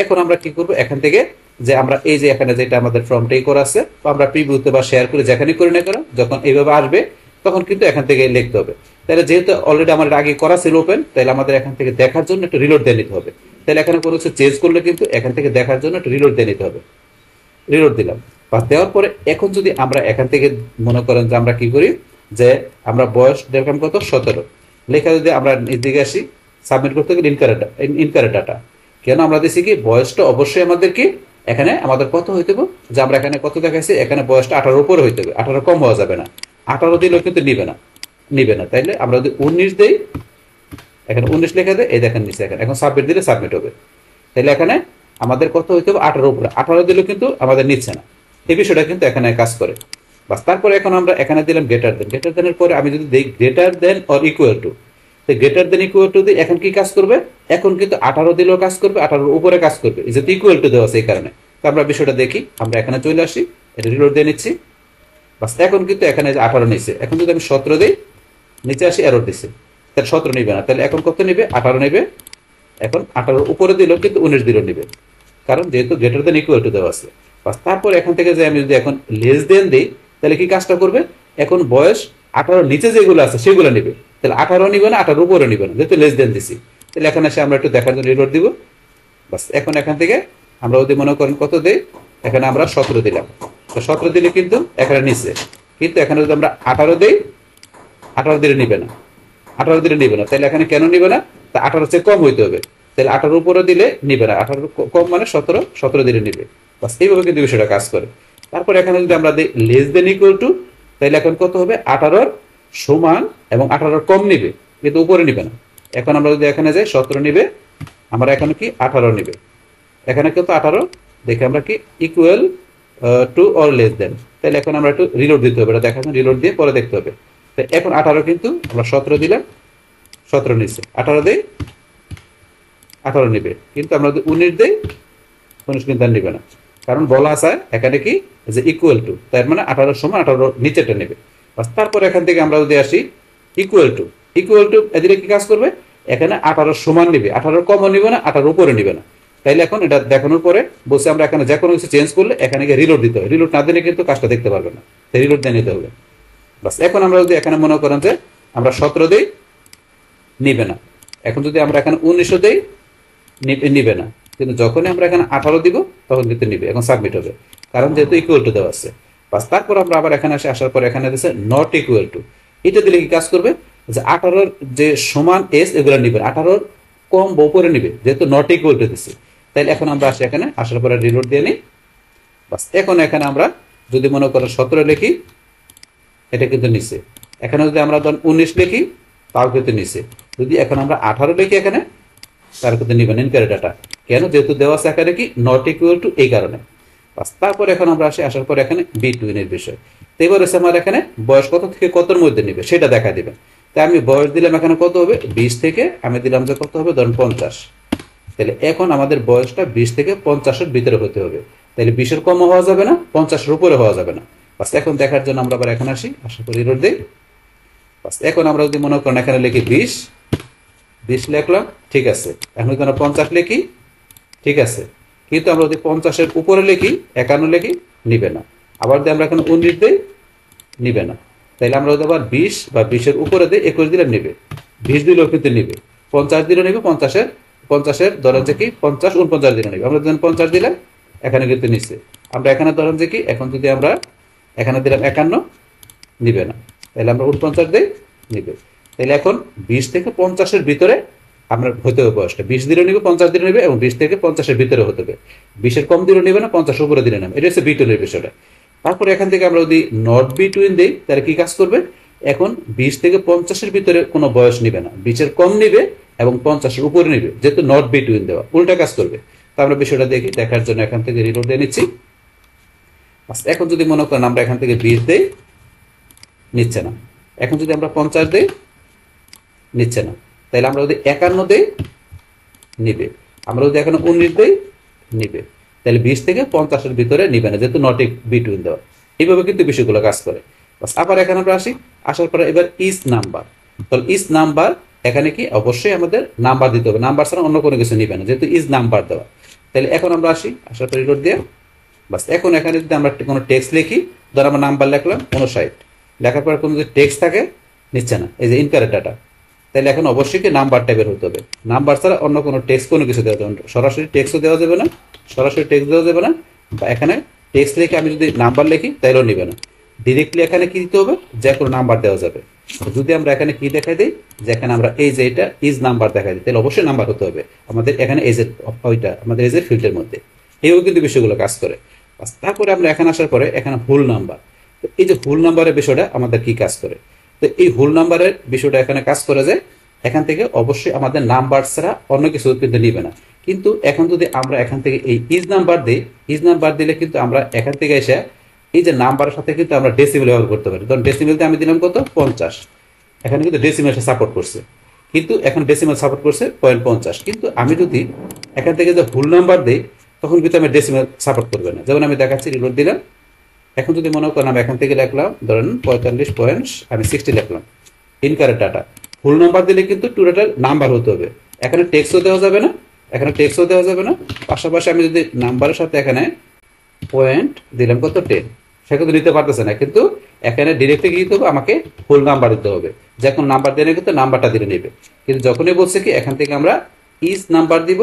এখন আমরা কি করব, এখান থেকে যে আমরা এই যে এখানে যেটা আমাদের ফর্মটাই করা আছে, আমরা প্রিভিউতে বা শেয়ার করে যেখানেই করি না কেন যখন এইভাবে আসবে তখন কিন্তু এখান থেকে লিখতে হবে। তাহলে যেহেতু অলরেডি আমার আগে করা ছিল ওপেন, তাহলে আমাদের এখান থেকে দেখার জন্য একটা রিলোড দিয়ে নিতে হবে। তাহলে এখানে কোনো কিছু চেঞ্জ করলে কিন্তু এখান থেকে দেখার জন্য একটা রিলোড দিয়ে নিতে হবে। রিলোড দিলাম, বা দেওয়ার পরে এখন যদি আমরা এখান থেকে মনে করেন যে আমরা কি করি, যে আমরা বয়স দেখলাম কত 17, লেখা যদি আমরা এদিকে আসি সাবমিট করতে গেলে ইনকারেক্ট ডাটা। কেন আমরা দিচ্ছি কি বয়সটা অবশ্যই আমাদেরকে এখানে আমাদের কত হইতে হবে, যে আমরা এখানে কত দেখাইছি, এখানে বয়সটা 18 উপরে হইতে হবে, 18 কম হওয়া যাবে না। 18 দিলেও কিন্তু নিবে না। তাইলে আমরা যদি 19 দেই, এখানে 19 লেখা দেয়, এই দেখেন নিচে এখানে এখন সাবমিট দিলে সাবমিট হবে। তাহলে এখানে আমাদের কত হইতে হবে 18 উপরে, 18 দিলেও কিন্তু আমাদের নিচ্ছে না। এই বিষয়টা কিন্তু এখানে কাজ করে। বাস তারপরে এখন আমরা এখানে দিলাম গ্রেটার দেনের পরে আমি যদি দিই greater than or equal to, তো গ্রেটার দেন ইকুয়াল টু দিয়ে এখন কি কাজ করবে, এখন কিন্তু 18 দিলেও কাজ করবে, 18 উপরে কাজ করবে, যেহেতু ইকুয়াল টু দেওয়া আছে এই কারণে। তো আমরা বিষয়টা দেখি, আমরা এখানে চলে আসি, এটা রিলোড দিয়ে নিচ্ছি। বাস এখন কিন্তু এখানে 18 নিচ্ছে। এখন যদি আমি 17 দিই, নিচে আসি এরর দিচ্ছে, তাহলে 17 নিবে না। তাহলে এখন কত নিবে, 18 নিবে। এখন 18 উপরে দিলেও কিন্তু 19 দিলেও নিবে, কারণ যেহেতু গ্রেটার দেন ইকুয়াল টু দেওয়া আছে। বাস তারপর এখান থেকে যে আমি যদি এখন লেস দেন দিই, তাহলে কি কাজটা করবে, এখন বয়স 18 নিচে যেগুলো আছে সেগুলো নিবে। তাহলে 18 নিবে না, 18 উপরে নিবে না, যেহেতু লেস দেন দিছি। তাহলে এখানে এসে আমরা একটু দেখার জন্য রিলোড দিব। বাস এখন এখান থেকে আমরা যদি মনে করেন কত দেই, এখানে আমরা 17 দিলাম। তো 17 দিলে কিন্তু এখানে নিচে, কিন্তু এখানে যদি আমরা 18 দেই, 18 দিলে নিবে না, 18 দিলে নিবে না। তাহলে এখানে কেন নিবে না, তা 18 চেয়ে কম হইতে হবে। তাহলে 18 উপরে দিলে নিবে না, 18 কম মানে 17 দিলে নিবে। বাস এইভাবে কিন্তু বিষয়টা কাজ করে। তারপর এখানে যদি আমরা দিই লেস দেন ইকুয়াল টু, তাহলে এখন কত হবে, 18 সমান এবং 18 কম নিবে, কিন্তু উপরে নিবে না। এখন আমরা যদি এখানে যাই 17 নিবে, আমরা এখানে কি 18 নিবে, এখানে কিন্তু 18 দেখে আমরা কি equal to or less than. তাহলে এখন আমরা একটু রিলোড দিতে হবে, এটা দেখার জন্য রিলোড দিয়ে পরে দেখতে হবে। তো এখন 18 কিন্তু আমরা 17 দিলাম, 17 নিচ্ছে, 18 দেই 18 নিবে, কিন্তু আমরা যদি 19 দেই 19 কিন্তু আর নিবে না, কারণ বলা আছে এখানে কি যে ইকুয়াল টু, তার মানে 18 সমান 18 নিচেটা নেবে। বাস তারপর এখান থেকে আমরা যদি আসি ইকুয়াল টু এদিকে কি কাজ করবে, এখানে 18 সমান নিবে, 18 কমও নিবে না, 18 উপরে নিবে না। তাইলে এখন এটা দেখানোর পরে বলছে আমরা এখানে যে কোনো কিছু চেঞ্জ করলে এখানে গিয়ে রিলোড দিতে হবে, রিলোড না দিলে কিন্তু কাজটা দেখতে পারবে না, তাই রিলোড দিয়ে নিতে হবে। বাস এখন আমরা যদি এখানে মনে করেন যে আমরা 17 দেই, নিবে না। এখন যদি আমরা এখানে 19 দেই, নিবে না, কিন্তু যখনই আমরা এখানে 18 দিব তখন কিন্তু নিবে। এখন সাবমিট হবে, কারণ যেহেতু ইকুয়াল টু দেওয়া আছে। বাস তারপর আমরা আবার এখানে আসার পর এখানে দিচ্ছে নট ইকুয়াল টু, এটা দিলে কি কাজ করবে, যে 18 যে সমান এস এগুলো নিবে, 18 কম বা উপরে নিবে, যেহেতু নট ইকুয়াল টু দিচ্ছে। তাইলে এখন আমরা আসি এখানে আসার পরে রিলোড দিয়ে নিই। বাস এখন এখানে আমরা যদি মনে করেন 17 লিখি, এটা কিন্তু নিচে। এখানে যদি আমরা ধরুন 19 লিখি, তাও কিন্তু নিচে। যদি এখন আমরা 18 লিখি এখানে, তার কিন্তু নিবেন ইনকারেক্ট ডাটা। কেন, যেহেতু দেওয়া আছে এখানে কি নট ইকুয়াল টু, এই কারণে। বাস তারপর এখন আমরা আসার পর এখানে বিটুইন এর বিষয়। তো এবার হচ্ছে আমার এখানে বয়স কত থেকে কতর মধ্যে নিবে সেটা দেখা দিবেন। তাই আমি বয়স দিলাম এখানে কত হবে, 20 থেকে আমি দিলাম যে কত হবে, ধরুন 50। তাহলে এখন আমাদের বয়সটা 20 থেকে 50-এর ভিতরে হতে হবে। তাহলে 20-এর কম হওয়া যাবে না, 50-এর উপরে হওয়া যাবে না। বাস এখন দেখার জন্য আমরা আবার এখানে আসি, আসার পর রিলোড দেই। বাস এখন আমরা যদি মনে করেন এখানে লিখি 20 লিখলাম, ঠিক আছে। এখন যদি আমরা 50 লিখি, ঠিক আছে, কিন্তু আমরা যদি 50-এর উপরে লিখি, 51 লিখি, নিবে না। আবার যদি আমরা এখানে 19 দিই, নিবে না। তাইলে আমরা যদি আবার 20 বা 20-এর উপরে দিই, 21 দিলে নিবে, 20 দিলেও কিন্তু নিবে, 50 দিলেও নিবে, 50-এর ধরেন যে কি 50 49 দিলে নিবে। আমরা যদি 50 দিলাম, এখানে কিন্তু নিচ্ছে। আমরা এখানে ধরেন যে কি, এখন যদি আমরা এখানে দিলাম 51, নিবে না। তাহলে আমরা 49 দিই, নিবে। তাহলে এখন 20 থেকে 50-এর ভিতরে আমরা হতে হবে বয়সটা, 20 দিলে নিবে, 50 দিলে নিবে, এবং 20 থেকে 50-এর ভিতরে হতে হবে। 20-এর কম দিলে নিবে না, 50-এর উপরে দিলে নেবে। এটা হচ্ছে বিটুইনের বিষয়টা। তারপরে এখান থেকে আমরা যদি নট বিটুইন দিই, তাহলে কি কাজ করবে, এখন 20 থেকে 50-এর ভিতরে কোনো বয়স নিবে না, 20-এর কম নিবে এবং 50-এর উপরে নিবে, যেহেতু নট বিটুইন দেওয়া, উল্টা কাজ করবে। তো আমরা বিষয়টা দেখি, দেখার জন্য এখান থেকে রিলোড দিয়ে নিচ্ছি। এখন যদি মনে করেন আমরা এখান থেকে 20 দেই, নিচ্ছে না। এখন যদি আমরা 50 দেই, নিচ্ছে না। তাইলে আমরা যদি 51 দেই, নিবে। আমরা যদি এখানে 19 দেই, নিবে। তাহলে 20 থেকে 50-এর ভিতরে নিবে না, যেহেতু নট বিটুইন দেওয়া। এইভাবে কিন্তু বিষয়গুলো কাজ করে। বাস আবার এখানে আমরা আসি, আসার পরে এবার ইজ নাম্বার। তাহলে ইজ নাম্বার এখানে কি অবশ্যই আমাদের নাম্বার দিতে হবে, নাম্বার ছাড়া অন্য কোনো কিছু নিবে না, যেহেতু ইজ নাম্বার দেওয়া। তাহলে এখন আমরা আসি, আসার পরে রিলোড দিয়ে। বাস এখন এখানে যদি আমরা কোনো টেক্সট লিখি, ধর আমরা নাম্বার লিখলাম 59, লেখার পরে কোনো যদি টেক্সট থাকে, নিচ্ছে না, এই যে ইনকারেক্ট ডাটা। তাহলে এখন অবশ্যই কি নাম্বার টাইপের হতে হবে, নাম্বার ছাড়া অন্য কোনো টেক্সট কোনো কিছু দেওয়া যাবে না, সরাসরি টেক্সটও দেওয়া যাবে না, সরাসরি টেক্সট দেওয়া যাবে না। বা এখানে টেক্সট লিখে আমি যদি নাম্বার লিখি, তাইলেও নিবে না। ডিরেক্টলি এখানে কি দিতে হবে, যে কোনো নাম্বার দেওয়া যাবে। যদি আমরা এখানে কি দেখাই দিই, যে এখানে আমরা এই যে এটা ইজ নাম্বার দেখাই দিই, তাহলে অবশ্যই নাম্বার হতে হবে আমাদের এখানে এজের ওইটা আমাদের এজের ফিল্ডের মধ্যে। এইভাবে কিন্তু বিষয়গুলো কাজ করে। তারপরে আমরা এখানে আসার পরে এখানে হোল নাম্বার, তো এই যে হোল নাম্বারের বিষয়টা আমাদের কি কাজ করে, তো এই হোল নাম্বারের বিষয়টা এখানে কাজ করে যে এখান থেকে অবশ্যই আমাদের নাম্বার ছাড়া অন্য কিছু কিন্তু নিবে না। কিন্তু এখন যদি আমরা এখান থেকে এই ইজ নাম্বার দিই, ইজ নাম্বার দিলে কিন্তু আমরা এখান থেকে এসে এই যে নাম্বারের সাথে কিন্তু আমরা ডেসিমেল ব্যবহার করতে পারি। ধরুন ডেসিমেলতে আমি দিলাম কত 50, এখানে কিন্তু ডেসিমেল সাপোর্ট করছে, কিন্তু এখন ডেসিমেল সাপোর্ট করছে 0.50। কিন্তু আমি যদি এখান থেকে যে হোল নাম্বার দিই তখন কিন্তু আমি ডেসিমেল সাপোর্ট করবে না। যেমন আমি দেখাচ্ছি, রিলোড দিলাম, এখন যদি মনে করেন আমি এখান থেকে লিখলাম ধরেন 45.60 লিখলাম ইনকারেক্ট ডাটা। ফুল নাম্বার দিলে কিন্তু টোটাল নাম্বার হতে হবে, এখানে টেক্সটও দেওয়া যাবে না, এখানে টেক্সটও দেওয়া যাবে না। পাশাপাশি আমি যদি নাম্বারের সাথে এখানে পয়েন্ট দিলাম কত 10, সে কিন্তু নিতে পারতেছে না, কিন্তু এখানে ডিরেক্টলি কি দিতে হবে, আমাকে ফুল নাম্বার দিতে হবে। যখন নাম্বার দিলে কিন্তু নাম্বারটা দিলে নেবে, কিন্তু যখনই বলছে কি এখান থেকে আমরা ইজ নাম্বার দিব,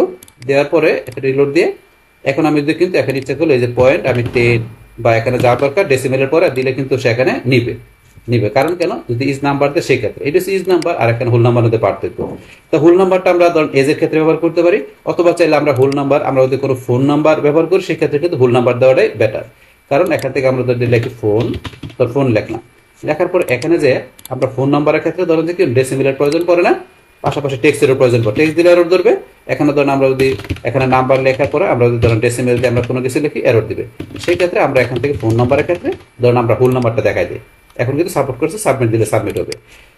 দেওয়ার পরে রিলোড দিয়ে এখন আমি যদি কিন্তু এখানে ইচ্ছা করলে এই যে পয়েন্ট আমি 10 বা এখানে যা দরকার ডেসিমেলের পরে দিলে কিন্তু সেখানে নিবে। কারণ কেন, যদি ইজ নাম্বার দেয় সেই ক্ষেত্রে এটা ইজ নাম্বার আর এখানে হোল নাম্বার মধ্যে পার্থক্য। তো হোল নাম্বারটা আমরা ধরুন এজের ক্ষেত্রে ব্যবহার করতে পারি, অথবা চাইলে আমরা হোল নাম্বার আমরা যদি কোনো ফোন নাম্বার ব্যবহার করি সেই ক্ষেত্রে কিন্তু হোল নাম্বার দেওয়াটাই বেটার। কারণ এখান থেকে আমরা যদি লিখি ফোন, তোর ফোন লিখলাম, লেখার পর এখানে যে আমরা ফোন নাম্বারের ক্ষেত্রে ধরুন যে কি ডেসিমেলের প্রয়োজন পড়ে না, পাশাপাশি টেক্সটেরও প্রয়োজন পড়ে, টেক্সট দিলে এরর ধরবে। এখানে ধরুন আমরা যদি এখানে নাম্বার লেখার পরে আমরা যদি ধরুন ডেসিমেল দিয়ে আমরা কোনো কিছু লিখি এরর দিবে, সেই ক্ষেত্রে আমরা এখান থেকে ফোন নাম্বারের ক্ষেত্রে ধরুন আমরা হোল নাম্বারটা দেখাই দিই, এখন কিন্তু সাপোর্ট করছে, সাবমিট দিলে সাবমিট হবে।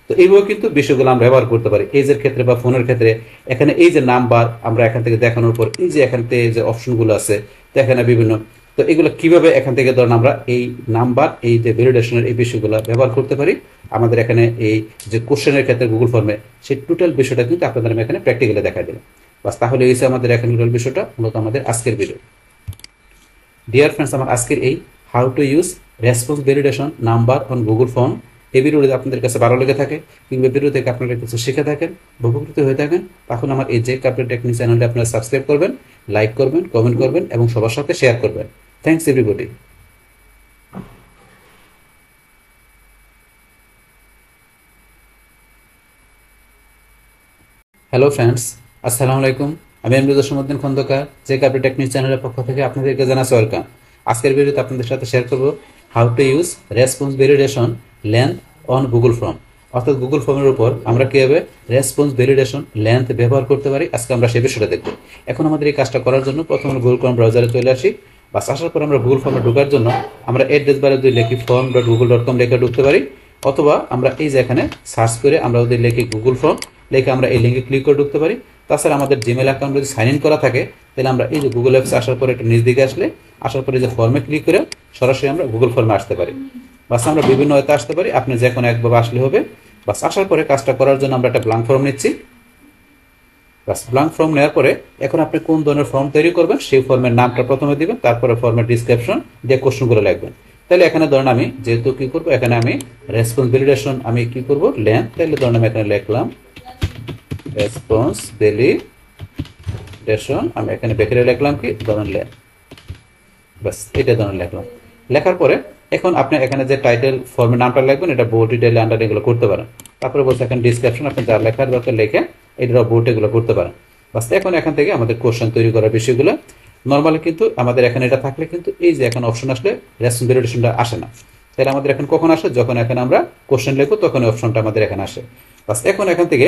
তো এইভাবে কিন্তু বিষয়গুলো আমরা ব্যবহার করতে পারি এজের ক্ষেত্রে বা ফোনের ক্ষেত্রে। এখানে এই যে নাম্বার আমরা এখান থেকে দেখানোর পর এই যে এখান থেকে যে অপশনগুলো আছে, তো এখানে বিভিন্ন, তো এগুলো কিভাবে এখান থেকে ধরুন আমরা এই নাম্বার এই যে ভ্যালিডেশনের এই বিষয়গুলো ব্যবহার করতে পারি আমাদের এখানে এই যে কোশ্চেনের ক্ষেত্রে গুগল ফর্মে, সেই টোটাল বিষয়টা কিন্তু আপনাদের আমি এখানে প্র্যাকটিক্যালি দেখা দিলাম। বাস, তাহলে এই আমাদের এখানে টোটাল বিষয়টা মূলত আমাদের আজকের ভিডিও। ডিয়ার ফ্রেন্ডস, আমার আজকের এই how to use response validation number on Google form এই ভিডিওটি আপনাদের কাছে ভালো লেগে থাকে কিংবা ভিডিও থেকে আপনারা কিছু শিখে থাকেন, উপকৃত হয়ে থাকেন, তখন আমার এই যে কার্পেট টেকনিক চ্যানেলটি আপনারা সাবস্ক্রাইব করবেন, লাইক করবেন, কমেন্ট করবেন এবং সবার সাথে শেয়ার করবেন। Thanks everybody. হ্যালো ফ্রেন্ডস, আসসালামু আলাইকুম। আমি এমডি জসীমউদ্দিন খন্দকার, যে কার্পেট টেকনিক চ্যানেলের পক্ষ থেকে আপনাদেরকে জানাচ্ছি ওয়েলকাম। আজকের ভিডিওতে আপনাদের সাথে শেয়ার করব how to use response validation length on Google form, অর্থাৎ গুগল ফর্মের উপর আমরা কীভাবে রেসপন্স ভ্যালিডেশন লেন্থ ব্যবহার করতে পারি, আজকে আমরা সেই বিষয়টা দেখব। এখন আমাদের এই কাজটা করার জন্য প্রথমে গুগল ক্রোম ব্রাউজারে চলে আসি, বাস আসার পর আমরা গুগল ফর্মে ঢোকার জন্য আমরা অ্যাড্রেস বারে যদি লিখি form.google.com লিখে ঢুকতে পারি, অথবা আমরা এই যে এখানে সার্চ করে আমরা যদি লিখি গুগল ফর্ম লিখে আমরা এই লিঙ্কে ক্লিক করে ঢুকতে পারি। তাছাড়া আমাদের জিমেল অ্যাকাউন্ট যদি সাইন ইন করা থাকে তাহলে আমরা এই যে গুগল অ্যাপসে আসার পরে একটু নিচ দিকে আসার পরে যে ফর্মে ক্লিক করে সরাসরি আমরা গুগল ফর্মে আসতে পারি। বাস আমরা বিভিন্ন ওয়েতে আসতে পারি, আপনি যে কোনো একভাবে আসলে হবে। বাস আসার পরে কাজটা করার জন্য আমরা একটা ব্ল্যাঙ্ক ফর্ম নিচ্ছি। বাস ব্ল্যাঙ্ক ফর্ম নেওয়ার পরে এখন আপনি কোন ধরনের ফর্ম তৈরি করবেন সেই ফর্মের নামটা প্রথমে দিবেন, তারপরে ফর্মের ডিসক্রিপশন দিয়ে কোশ্চেনগুলো লিখবেন। তাহলে এখানে ধরুন আমি যেহেতু কি করবো, এখানে আমি রেসপন্স ভ্যালিডেশন আমি কি করব লেন্থ, তাহলে ধরুন আমি এখানে লিখলাম রেসপন্স ভ্যালিডেশন, আমি এখানে ব্র্যাকেটে লিখলাম কি ধরুন লেন্থ। বাস এটা ধরুন লিখলাম। লেখার পরে এখন আপনি এখানে যে টাইটেল ফর্মের নামটা লিখবেন এটা বোল্ড ইটালি আন্ডার এগুলো করতে পারেন। তারপরে বলছে এখানে ডিসক্রিপশন আপনি যা লেখার দরকার লিখে এটা বোল্ড এগুলো করতে পারেন। বাস এখন এখান থেকে আমাদের কোশ্চেন তৈরি করার বিষয়গুলো নর্মালি কিন্তু আমাদের এখানে এটা থাকলে কিন্তু এই যে এখন অপশন আসলে রেসপন্স ভ্যালিডেশনটা আসে না। তাহলে আমাদের এখন কখন আসে, যখন এখানে আমরা কোশ্চেন লিখবো তখন অপশনটা আমাদের এখানে আসে। বাস এখন এখান থেকে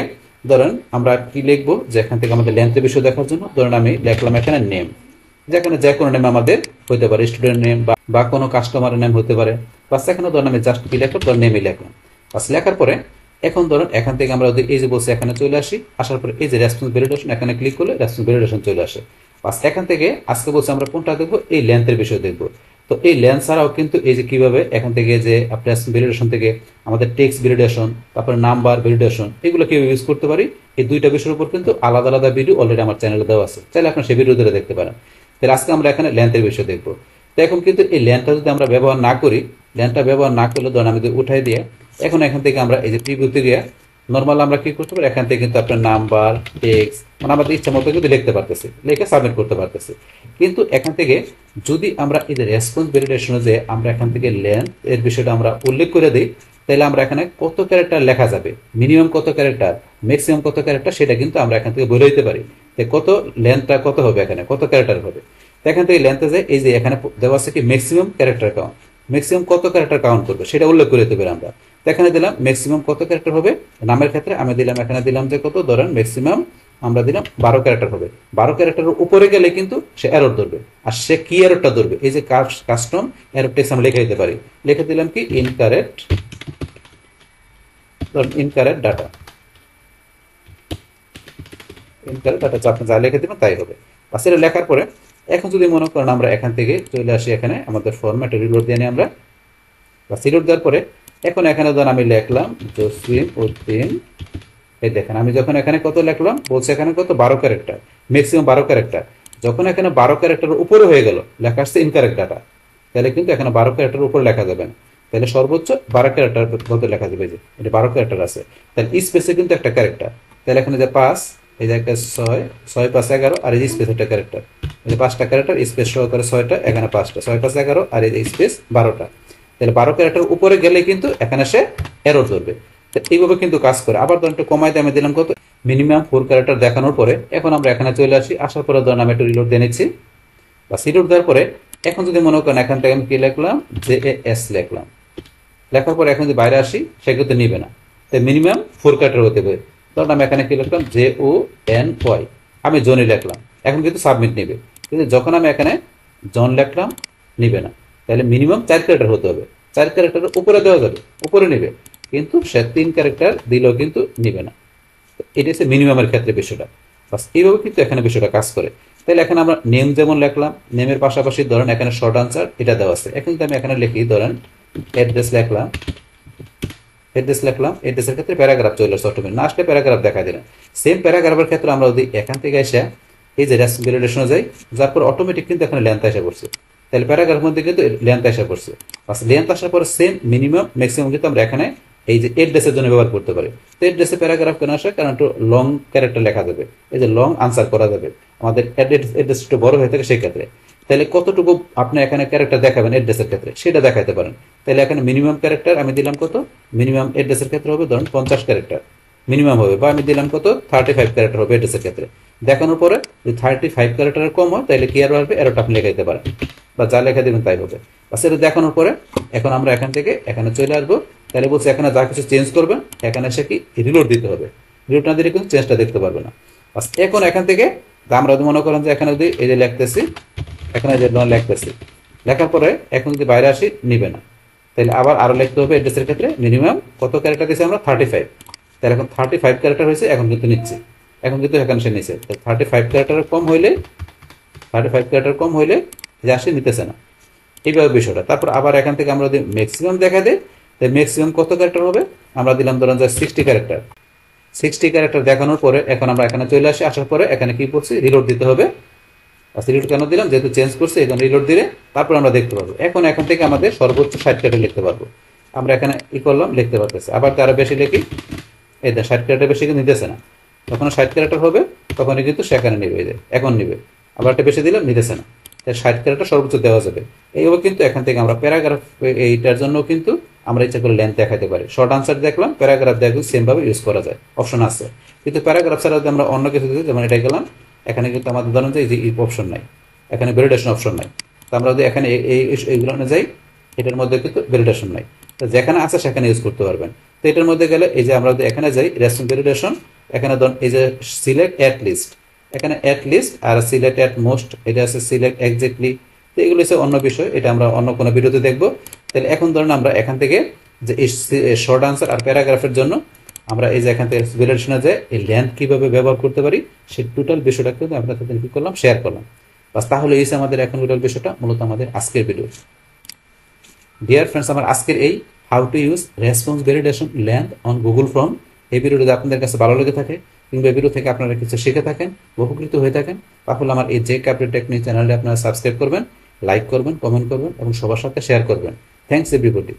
ধরেন আমরা কি লিখবো, যে এখান থেকে আমাদের লেন্থের বিষয় দেখার জন্য ধরেন আমি লিখলাম এখানে নেম, যেখানে যে কোনো নেম আমাদের হতে পারে, স্টুডেন্ট নেম বা কোনো কাস্টমারের নেম হতে পারে। বাস এখানে ধরেন আমি জাস্ট কি লিখলাম, ধরেন নেমই লিখলাম। বাস লেখার পরে এখন ধরুন এখান থেকে আমরা যদি এই যে বলছি এখানে চলে আসি, আসার পরে এই যে রেসপন্স ভ্যালিডেশন এখানে ক্লিক করলে রেসপন্স ভ্যালিডেশন চলে আসে। বাস এখান থেকে আজকে বলছি আমরা কোনটা দেখবো, এই লেন্থের বিষয় দেখবো। তো এই লেন্থ ছাড়াও কিন্তু এই যে কিভাবে এখান থেকে যে আপনি ভ্যালিডেশন থেকে আমাদের টেক্সট ভ্যালিডেশন, তারপরে নাম্বার ভ্যালিডেশন এগুলো কিভাবে ইউজ করতে পারি, এই দুইটা বিষয়ের উপর কিন্তু আলাদা আলাদা ভিডিও অলরেডি আমার চ্যানেলে দেওয়া আছে, চাইলে আপনার সেই ভিডিও ধরে দেখতে পারেন। তাহলে আজকে আমরা এখানে লেন্থের বিষয় দেখবো। তো এখন কিন্তু এই লেন্থটা যদি আমরা ব্যবহার না করি, লেন্থটা ব্যবহার না করলে ধরুন আমি যদি উঠাই দিয়ে এখন এখান থেকে আমরা এই যে প্রিভিউতে গিয়ে নর্মাল আমরা কি করতে পারি, এখান থেকে কিন্তু আপনার নাম্বার টেক্সট মানে আমাদের ইচ্ছা মতো কিন্তু লিখতে পারতেছি, লিখে সাবমিট করতে পারতেছি। কিন্তু এখান থেকে যদি আমরা এই যে রেসপন্স ভ্যালিডেশনে যে আমরা এখান থেকে লেন্থ এর বিষয়টা আমরা উল্লেখ করে দিই, তাহলে আমরা এখানে কত ক্যারেক্টার লেখা যাবে, মিনিমাম কত ক্যারেক্টার, ম্যাক্সিমাম কত ক্যারেক্টার, সেটা কিন্তু আমরা এখান থেকে বলে দিতে পারি। তো কত লেন্থটা কত হবে, এখানে কত ক্যারেক্টার হবে। তো এখান থেকে লেন্থে যায়, এই যে এখানে দেওয়া আছে কি ম্যাক্সিমাম ক্যারেক্টার কাউন্ট, ম্যাক্সিমাম কত ক্যারেক্টার কাউন্ট করবে সেটা উল্লেখ করে দিতে পারি আমরা। তো এখানে দিলাম ম্যাক্সিমাম কত ক্যারেক্টার হবে, নামের ক্ষেত্রে আমি দিলাম, এখানে দিলাম যে কত, ধরেন ম্যাক্সিমাম আমরা দিলাম 12 ক্যারেক্টার হবে। 12 ক্যারেক্টারের উপরে গেলে কিন্তু সে এরর ধরবে। আর সে কি এররটা ধরবে, এই যে কাস্টম এরর টেক্সট আমরা লিখে দিতে পারি। লিখে দিলাম কি incorrect, incorrect data, incorrect data আপনি যা লিখে দেবেন তাই হবে। বাস এটা লেখার পরে এখন যদি মনে করেন আমরা এখান থেকে চলে আসি, এখানে আমাদের ফরম্যাটে রিলোড দিয়ে নিই আমরা। বা রিলোড দেওয়ার পরে এখন এখানে ধরেন আমি লিখলাম জসিম উদ্দিন। এই দেখেন আমি যখন এখানে কত লিখলাম, বলছে এখানে কত 12 ক্যারেক্টার, ম্যাক্সিমাম 12 ক্যারেক্টার। যখন এখানে 12 ক্যারেক্টারের উপরে হয়ে গেল, লেখা আসছে ইনকারেক্ট ডাটা, তাহলে কিন্তু এখানে 12 ক্যারেক্টারের উপরে লেখা যাবে না। তাহলে সর্বোচ্চ 12 ক্যারেক্টার মধ্যে লেখা যাবে, যে এটা 12 ক্যারেক্টার আছে। তাহলে স্পেসে কিন্তু একটা ক্যারেক্টার, তাহলে এখানে যে 5, এই যে একটা 6, 6 5 11, আর এই যে স্পেস একটা ক্যারেক্টার, এই যে 5টা ক্যারেক্টার স্পেস সহকারে 6টা, এখানে 5টা, 6 5 11, আর এই স্পেস 12টা। তাহলে 12 ক্যারেক্টার উপরে গেলে কিন্তু এখানে সে এরর ধরবে। এইভাবে কিন্তু কাজ করে। আবার ধরেন একটু কমাই দিয়ে আমি দিলাম কত, মিনিমাম 4 ক্যারেক্টার দেখানোর পরে এখন আমরা এখানে চলে আসি। আসার পরে ধরেন আমি একটু রিলোড দিয়ে নিচ্ছি। বা রিলোড দেওয়ার পরে এখন যদি মনে করেন এখান থেকে আমি কি লিখলাম, জে এস লিখলাম। লেখার পরে এখন যদি বাইরে আসি সেক্ষেত্রে নিবে না। তাই মিনিমাম 4 ক্যারেক্টার হতে হবে। ধরুন আমি এখানে কি লিখলাম, জে ও এন ওয়াই, আমি জনি লিখলাম। এখন কিন্তু সাবমিট নিবে। কিন্তু যখন আমি এখানে জন লিখলাম, নিবে না। তাহলে মিনিমাম 4 ক্যারেক্টার হতে হবে। 4 ক্যারেক্টারের উপরে দেওয়া যাবে, উপরে নিবে, কিন্তু সে 3 ক্যারেক্টার দিলেও কিন্তু নিবে না। এটা হচ্ছে মিনিমামের ক্ষেত্রে বিষয়টা। বাস এইভাবে কিন্তু এখানে বিষয়টা কাজ করে। তাহলে এখানে আমরা নেম যেমন লিখলাম, নেমের পাশাপাশি ধরেন এখানে শর্ট আনসার এটা দেওয়া আছে। এখন যদি আমি এখানে লিখি, ধরেন অ্যাড্রেস লিখলাম, অ্যাড্রেস লিখলাম, অ্যাড্রেসের ক্ষেত্রে প্যারাগ্রাফ চলে আসছে অটোমেটিক, না আসলে প্যারাগ্রাফ দেখা দিলেন। সেম প্যারাগ্রাফের ক্ষেত্রে আমরা যদি এখান থেকে এসে এই যে রেসপিরেশনে যাই, যার পর অটোমেটিক কিন্তু এখানে লেন্থ এসে পড়ছে। তাহলে প্যারাগ্রাফের মধ্যে কিন্তু লেন্থ এসে পড়ছে। বাস লেন্থ আসার পরে সেম মিনিমাম ম্যাক্সিমাম কিন্তু আমরা এখানে এই যে অ্যাড্রেসের জন্য ব্যবহার করতে পারি। তো অ্যাড্রেসে প্যারাগ্রাফ কেন আসে, কারণ একটু লং ক্যারেক্টার লেখা যাবে, এই যে লং আনসার করা যাবে, আমাদের অ্যাড্রেস একটু বড় হয়ে থাকে সেই ক্ষেত্রে। তাহলে কতটুকু আপনি এখানে ক্যারেক্টার দেখাবেন অ্যাড্রেসের ক্ষেত্রে সেটা দেখাতে পারেন। তাহলে এখানে মিনিমাম ক্যারেক্টার আমি দিলাম কত, মিনিমাম অ্যাড্রেসের ক্ষেত্রে হবে ধরুন 50 ক্যারেক্টার মিনিমাম হবে, বা আমি দিলাম কত 35 ক্যারেক্টার হবে অ্যাড্রেসের ক্ষেত্রে। দেখানোর পরে যদি 35 ক্যারেক্টারের কম হয় তাহলে কি এরর আসবে, এররটা আপনি লেখা দিতে পারেন, বা যা লেখা দেবেন তাই হবে। বা সেটা দেখানোর পরে এখন আমরা এখান থেকে এখানে চলে আসবো। তাহলে বলছে এখানে যা কিছু চেঞ্জ করবেন এখানে এসে কি রিলোড দিতে হবে, রিলোড না দিলে কিন্তু চেঞ্জটা দেখতে পারবে না। বাস এখন এখান থেকে আমরা যদি মনে করেন যে এখানে যদি এই যে লিখতেছি, এখানে যে লিখতেছি, লেখার পরে এখন যদি বাইরে আসি নিবে না। তাহলে আবার আরো লিখতে হবে অ্যাড্রেসের ক্ষেত্রে মিনিমাম কত ক্যারেক্টার দিয়েছি আমরা, 35। তাহলে এখন 35 ক্যারেক্টার হয়েছে, এখন কিন্তু নিচ্ছে, এখন কিন্তু এখানে সে নিচ্ছে। 35 ক্যারেক্টার কম হইলে, 35 ক্যারেক্টার কম হইলে যে আসে নিতেছে না। এইভাবে বিষয়টা। তারপর আবার এখান থেকে আমরা যদি ম্যাক্সিমাম দেখা দেয়, তাই ম্যাক্সিমাম কত ক্যারেক্টার হবে, আমরা দিলাম ধরেন যে 60 ক্যারেক্টার। 60 ক্যারেক্টার দেখানোর পরে এখন আমরা এখানে চলে আসি। আসার পরে এখানে কি করছি, রিলোড দিতে হবে। রিলোড কেন দিলাম, যেহেতু চেঞ্জ করছে এখন রিলোড দিলে তারপর আমরা দেখতে পাবো। এখন এখান থেকে আমাদের সর্বোচ্চ 60 ক্যারেক্টার লিখতে পারবো। আমরা এখানে ই করলাম, লিখতে পারতেছি। আবার তারা বেশি লিখি, এই 60 ক্যারেক্টার বেশি কিন্তু নিতেছে না। যখন 60 ক্যারেক্টার হবে তখনই কিন্তু সেখানে নিবে, এই যে এখন নিবে। আবার একটা বেশি দিলাম, নিতেছে না। তাই 60 ক্যারেক্টার সর্বোচ্চ দেওয়া যাবে। এইভাবে কিন্তু এখান থেকে আমরা প্যারাগ্রাফ, এইটার জন্য কিন্তু আমরা ইচ্ছা করে লেন্থ দেখাতে পারি। শর্ট আনসার দেখলাম, প্যারাগ্রাফ দেখলাম, সেম ভাবে ইউজ করা যায়, অপশন আছে। কিন্তু প্যারাগ্রাফ ছাড়া যদি আমরা অন্য কিছু দিই, যেমন এটা গেলাম, এখানে কিন্তু আমাদের ধরেন যে এই যে অপশন নাই, এখানে ভ্যালিডেশন অপশন নাই। তো আমরা যদি এখানে এইগুলো যাই, এটার মধ্যে কিন্তু ভ্যালিডেশন নাই। তো যেখানে আছে সেখানে ইউজ করতে পারবেন। তো এটার মধ্যে গেলে এই যে আমরা যদি এখানে যাই রেসপন্স ভ্যালিডেশন, এখানে ধরুন এই যে সিলেক্ট অ্যাট লিস্ট, এখানে অ্যাট লিস্ট আর সিলেক্ট অ্যাট মোস্ট, এটা আছে সিলেক্ট এক্স্যাক্টলি। তো এগুলো হচ্ছে অন্য বিষয়, এটা আমরা অন্য কোনো ভিডিওতে দেখবো। তাহলে এখন ধরুন আমরা এখান থেকে যে শর্ট আনসার আর প্যারাগ্রাফের জন্য আমরা এই যে এখান থেকে ভ্যালিডেশনে যে এই লেন্থ কিভাবে ব্যবহার করতে পারি সেই টোটাল বিষয়টা কিন্তু আপনার সাথে কি করলাম, শেয়ার করলাম। বাস তাহলে এই আমাদের এখন টোটাল বিষয়টা মূলত আমাদের আজকের ভিডিও। ডিয়ার ফ্রেন্ডস, আমার আজকের এই how to use response validation length on Google form, এই ভিডিওটা যদি আপনাদের কাছে ভালো লেগে থাকে কিংবা এই ভিডিও থেকে আপনারা কিছু শিখে থাকেন, উপকৃত হয়ে থাকেন, তাহলে আমার এই জে ক্যাপিটাল টেকনিক চ্যানেলটি আপনারা সাবস্ক্রাইব করবেন, লাইক করবেন, কমেন্ট করবেন এবং সবার সাথে শেয়ার করবেন। Thanks everybody.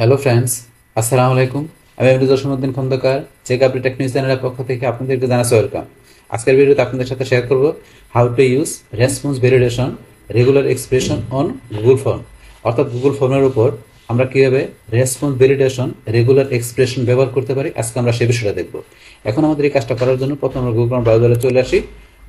হ্যালো ফ্রেন্ডস, আসসালামু আলাইকুম। আমি Amirul Jasimuddin Khandakar, check update tech news চ্যানেলের পক্ষ থেকে আপনাদেরকে জানাচ্ছি ওয়েলকাম। আজকের ভিডিওতে আপনাদের সাথে শেয়ার করব how to use response validation regular expression on Google form. অর্থাৎ গুগল ফর্মের উপর আমরা কীভাবে রেসপন্স ভ্যালিডেশন রেগুলার এক্সপ্রেশন ব্যবহার করতে পারি, আজকে আমরা সেই বিষয়টা দেখব। এখন আমাদের এই কাজটা করার জন্য প্রথমে আমরা গুগল ব্রাউজারে চলে আসি।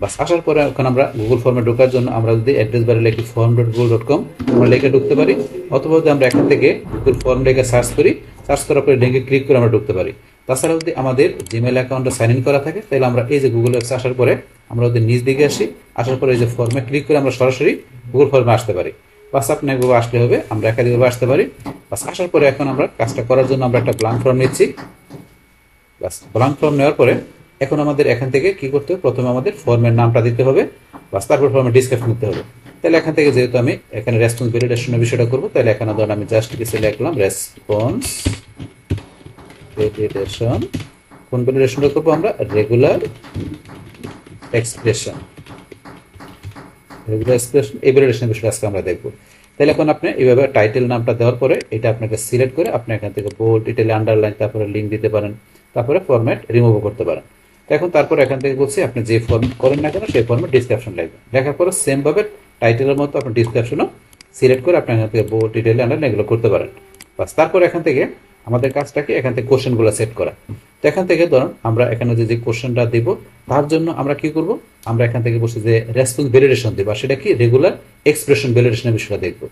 বাস আসার পরে এখন আমরা গুগল ফর্মে ঢোকার জন্য আমরা যদি অ্যাড্রেস বারে লিখি form.google.com আমরা লিখে ঢুকতে পারি, অথবা যদি আমরা এখান থেকে গুগল ফর্ম লিখে সার্চ করি, সার্চ করার পরে লিঙ্কে ক্লিক করে আমরা ঢুকতে পারি। তাছাড়া যদি আমাদের জিমেল অ্যাকাউন্টে সাইন ইন করা থাকে তাহলে আমরা এই যে গুগল অ্যাপস আসার পরে আমরা ওদের নিচ দিকে আসি, আসার পরে এই যে ফর্মে ক্লিক করে আমরা সরাসরি গুগল ফর্মে আসতে পারি। বাস আপনি একভাবে আসলে হবে, আমরা একাধিকভাবে আসতে পারি। বাস আসার পরে এখন আমরা কাজটা করার জন্য আমরা একটা ব্ল্যাঙ্ক ফর্ম নিচ্ছি। বাস ব্ল্যাঙ্ক ফর্ম নেওয়ার পরে এখন আমাদের এখান থেকে কি করতে হবে, প্রথমে আমাদের ফর্মের নামটা দিতে হবে, বাস তারপর ফর্মের ডিসক্রিপশন দিতে হবে। তাহলে এখান থেকে যেহেতু আমি এখানে রেসপন্স ভ্যালিডেশনের বিষয়টা করবো, তাহলে এখানে ধরুন আমি জাস্ট কিছু লিখলাম রেসপন্স ভ্যালিডেশন। কোন ভ্যালিডেশনটা করবো আমরা? Regular expression. রেগুলার এক্সপ্রেশন এই ভ্যালিডেশনের বিষয়টা আজকে আমরা দেখবো। তাহলে এখন আপনি এইভাবে টাইটেল নামটা দেওয়ার পরে এটা আপনাকে সিলেক্ট করে আপনি এখান থেকে বোল্ড, ইটালি, আন্ডারলাইন, তারপরে লিঙ্ক দিতে পারেন, তারপরে ফরম্যাট রিমুভ করতে পারেন। এখন তারপর এখান থেকে বলছি আপনি যে ফর্মেট করেন না কেন সেই ফর্মেট ডিসক্রিপশন লিখবেন। লেখার পরে সেমভাবে টাইটেলের মতো আপনি ডিসক্রিপশনও সিলেক্ট করে আপনি এখান থেকে বোল্ড, ইটালি, আন্ডারলাইন এগুলো করতে পারেন। বাস তারপর এখান থেকে আমাদের কাজটাকে এখান থেকে কোশ্চেনগুলো সেট করা। তো এখান থেকে ধরুন আমরা এখানে যে কোশ্চেনটা দিব তার জন্য আমরা কি করব, আমরা এখান থেকে বসে যে রেসপন্স ভ্যালিডেশন দেবো, সেটা কি রেগুলার এক্সপ্রেশন ভ্যালিডেশনের বিষয়টা দেখবো।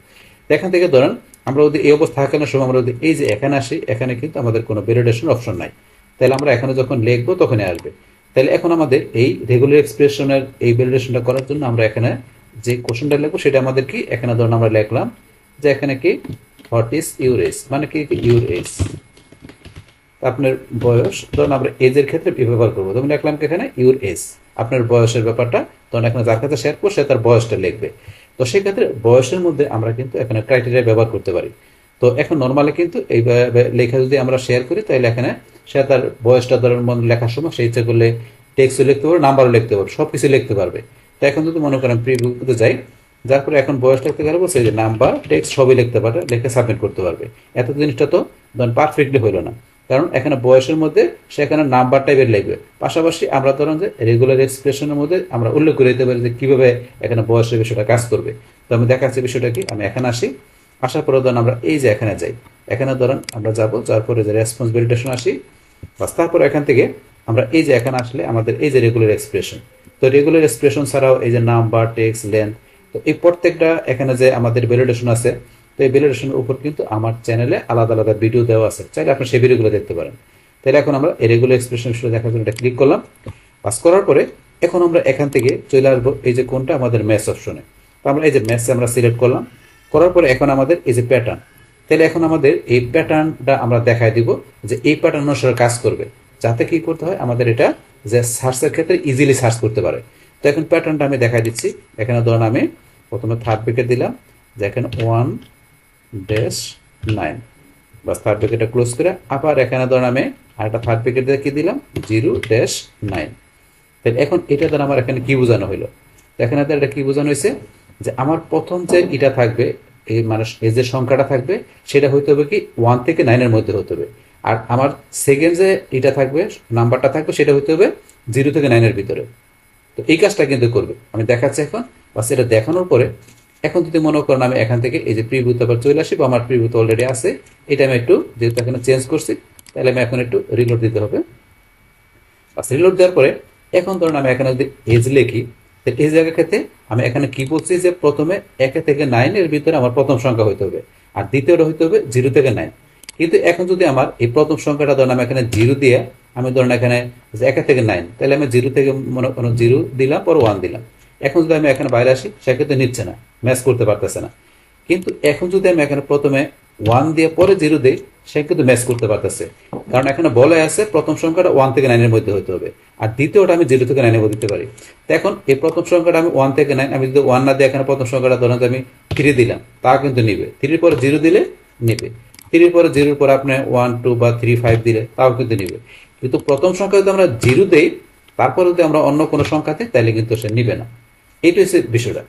তো এখান থেকে ধরুন আমরা যদি এই অবস্থা থাকানোর সময় আমরা যদি এই যে এখানে আসি, এখানে কিন্তু আমাদের কোনো ভ্যালিডেশন অপশন নাই। তাহলে আমরা এখানে যখন লিখবো তখনই আসবে। তাহলে এখন আমাদের এই রেগুলার এক্সপ্রেশনের এই ভ্যালিডেশনটা করার জন্য আমরা এখানে যে কোশ্চেনটা লিখবো সেটা আমাদের কি, এখানে ধরুন আমরা লিখলাম যে এখানে কি হোয়াট ইজ ইউর এজ, মানে কি ইউর এজ, আপনার বয়স। ধরুন আমরা এজের ক্ষেত্রে ব্যবহার করবো, তখন লিখলাম কি এখানে ইউর এজ, আপনার বয়সের ব্যাপারটা। তখন এখানে যার কাছে শেয়ার করবো সে তার বয়সটা লিখবে। তো সেক্ষেত্রে বয়সের মধ্যে আমরা কিন্তু এখানে ক্রাইটেরিয়া ব্যবহার করতে পারি। তো এখন নর্মালি কিন্তু এইভাবে লেখা যদি আমরা শেয়ার করি তাহলে এখানে সে তার বয়সটা ধরুন লেখার সময় সে ইচ্ছে করলে টেক্সটও লিখতে পারবে, নাম্বারও লিখতে পারবে, সব কিছু লিখতে পারবে। তো এখন যদি মনে করেন প্রিভিউতে যাই, যার পরে এখন বয়স লিখতে গেলে সেই যে নাম্বার, টেক্সট সবই লিখতে পারে, লিখে সাবমিট করতে পারবে। এত জিনিসটা তো ধরুন পারফেক্টলি হইলো না, কারণ এখানে বয়সের মধ্যে সেখানে নাম্বার টাইপের লিখবে। পাশাপাশি আমরা ধরুন যে রেগুলার এক্সপ্রেশনের মধ্যে আমরা উল্লেখ করে দিতে পারি যে কীভাবে এখানে বয়সের বিষয়টা কাজ করবে। তো আমি দেখাচ্ছি বিষয়টা কি। আমি এখানে আসি, আসার পরে ধরুন আমরা এই যে এখানে যাই, এখানে ধরুন আমরা যাবো, যার পরে যে রেসপন্স ভ্যালিডেশন আসি, বাস তারপর এখান থেকে আমরা এই যে এখানে আসলে আমাদের এই যে রেগুলার এক্সপ্রেশন। তো রেগুলার এক্সপ্রেশন ছাড়াও এই যে নাম্বার, টেক্সট, লেন্থ, তো এই প্রত্যেকটা এখানে যে আমাদের ভ্যালিডেশন আছে, তো এই ভ্যালিডেশনের উপর কিন্তু আমার চ্যানেলে আলাদা আলাদা ভিডিও দেওয়া আছে, চাইলে আপনি সেই ভিডিওগুলো দেখতে পারেন। তাহলে এখন আমরা এই রেগুলার এক্সপ্রেশন বিষয়টা দেখার জন্য এটা ক্লিক করলাম। পাস করার পরে এখন আমরা এখান থেকে চলে আসবো এই যে কোনটা আমাদের ম্যাথস অপশনে। তো আমরা এই যে ম্যাথসে আমরা সিলেক্ট করলাম, করার পরে এখন আমাদের এই যে প্যাটার্ন, তাহলে এখন আমাদের এই প্যাটার্নটা আমরা দেখাই দিব যে এই প্যাটার্ন অনুসারে কাজ করবে, যাতে কি করতে হয় আমাদের এটা যে সার্চের ক্ষেত্রে ইজিলি সার্চ করতে পারে। তো এখন প্যাটার্নটা আমি দেখাই দিচ্ছি। এখানে ধরুন আমি প্রথমে থার্ড ব্র্যাকেট দিলাম, যে এখানে 1-9, বাস থার্ড ব্র্যাকেটটা ক্লোজ করে আবার এখানে ধরুন আমি আরেকটা থার্ড ব্র্যাকেট দিয়ে কি দিলাম 0-9। তাহলে এখন এটা দ্বারা আমার এখানে কি বোঝানো হলো, এখানে এটা কি বোঝানো হয়েছে যে আমার প্রথম যে এটা থাকবে এই মানে এই যে সংখ্যাটা থাকবে সেটা হইতে হবে কি 1 থেকে 9 মধ্যে হতে হবে, আর আমার সেকেন্ড যে এটা থাকবে নাম্বারটা থাকবে সেটা হইতে হবে 0 থেকে 9 ভিতরে। তো এই কাজটা কিন্তু করবে, আমি দেখাচ্ছি এখন। বাস এটা দেখানোর পরে এখন যদি মনে করেন আমি এখান থেকে এই যে প্রিভিউতে আবার চলে আসি, বা আমার প্রিভিউতে অলরেডি আছে, এটা আমি একটু যেহেতু এখানে চেঞ্জ করছি তাহলে আমি এখন একটু রিলোড দিতে হবে। বাস রিলোড দেওয়ার পরে এখন ধরুন আমি এখানে যদি এজ লিখি, এই জায়গার ক্ষেত্রে আমি এখানে কি বলছি যে প্রথমে 1 থেকে 9 ভিতরে আমার প্রথম সংখ্যা হইতে হবে, আর দ্বিতীয়টা হইতে হবে 0 থেকে 9। কিন্তু এখন যদি আমার এই প্রথম সংখ্যাটা ধরুন আমি এখানে 0 দিয়ে আমি ধরুন এখানে 1 থেকে 9, তাহলে আমি 0 থেকে মনে করেন 0 দিলাম, পর 1 দিলাম। এখন যদি আমি এখানে বাইরে আসি সেক্ষেত্রে নিচ্ছে না, ম্যাচ করতে পারতেছে না। কিন্তু এখন যদি আমি এখানে প্রথমে 1 দিয়ে পরে 0 দিই, সে কিন্তু ম্যাচ করতে পারতেছে, কারণ এখানে বলে আছে প্রথম সংখ্যাটা 1 থেকে 9 মধ্যে হতে হবে, আর দ্বিতীয়টা আমি 0 থেকে 9 দিতে পারি। তো এখন এই প্রথম সংখ্যাটা আমি 1 থেকে 9, আমি যদি 1 না দিয়ে এখানে প্রথম সংখ্যাটা ধরুন আমি 3 দিলাম, তা কিন্তু নিবে। 3 পরে 0 দিলে নিবে, 3 পরে 0 পরে আপনি 1, 2 বা 3, 5 দিলে তাও কিন্তু নিবে। কিন্তু প্রথম সংখ্যা যদি আমরা 0 দেই, তারপরে যদি আমরা অন্য কোনো সংখ্যা দিই তাহলে কিন্তু সে নিবে না। এইটা হচ্ছে বিষয়টা।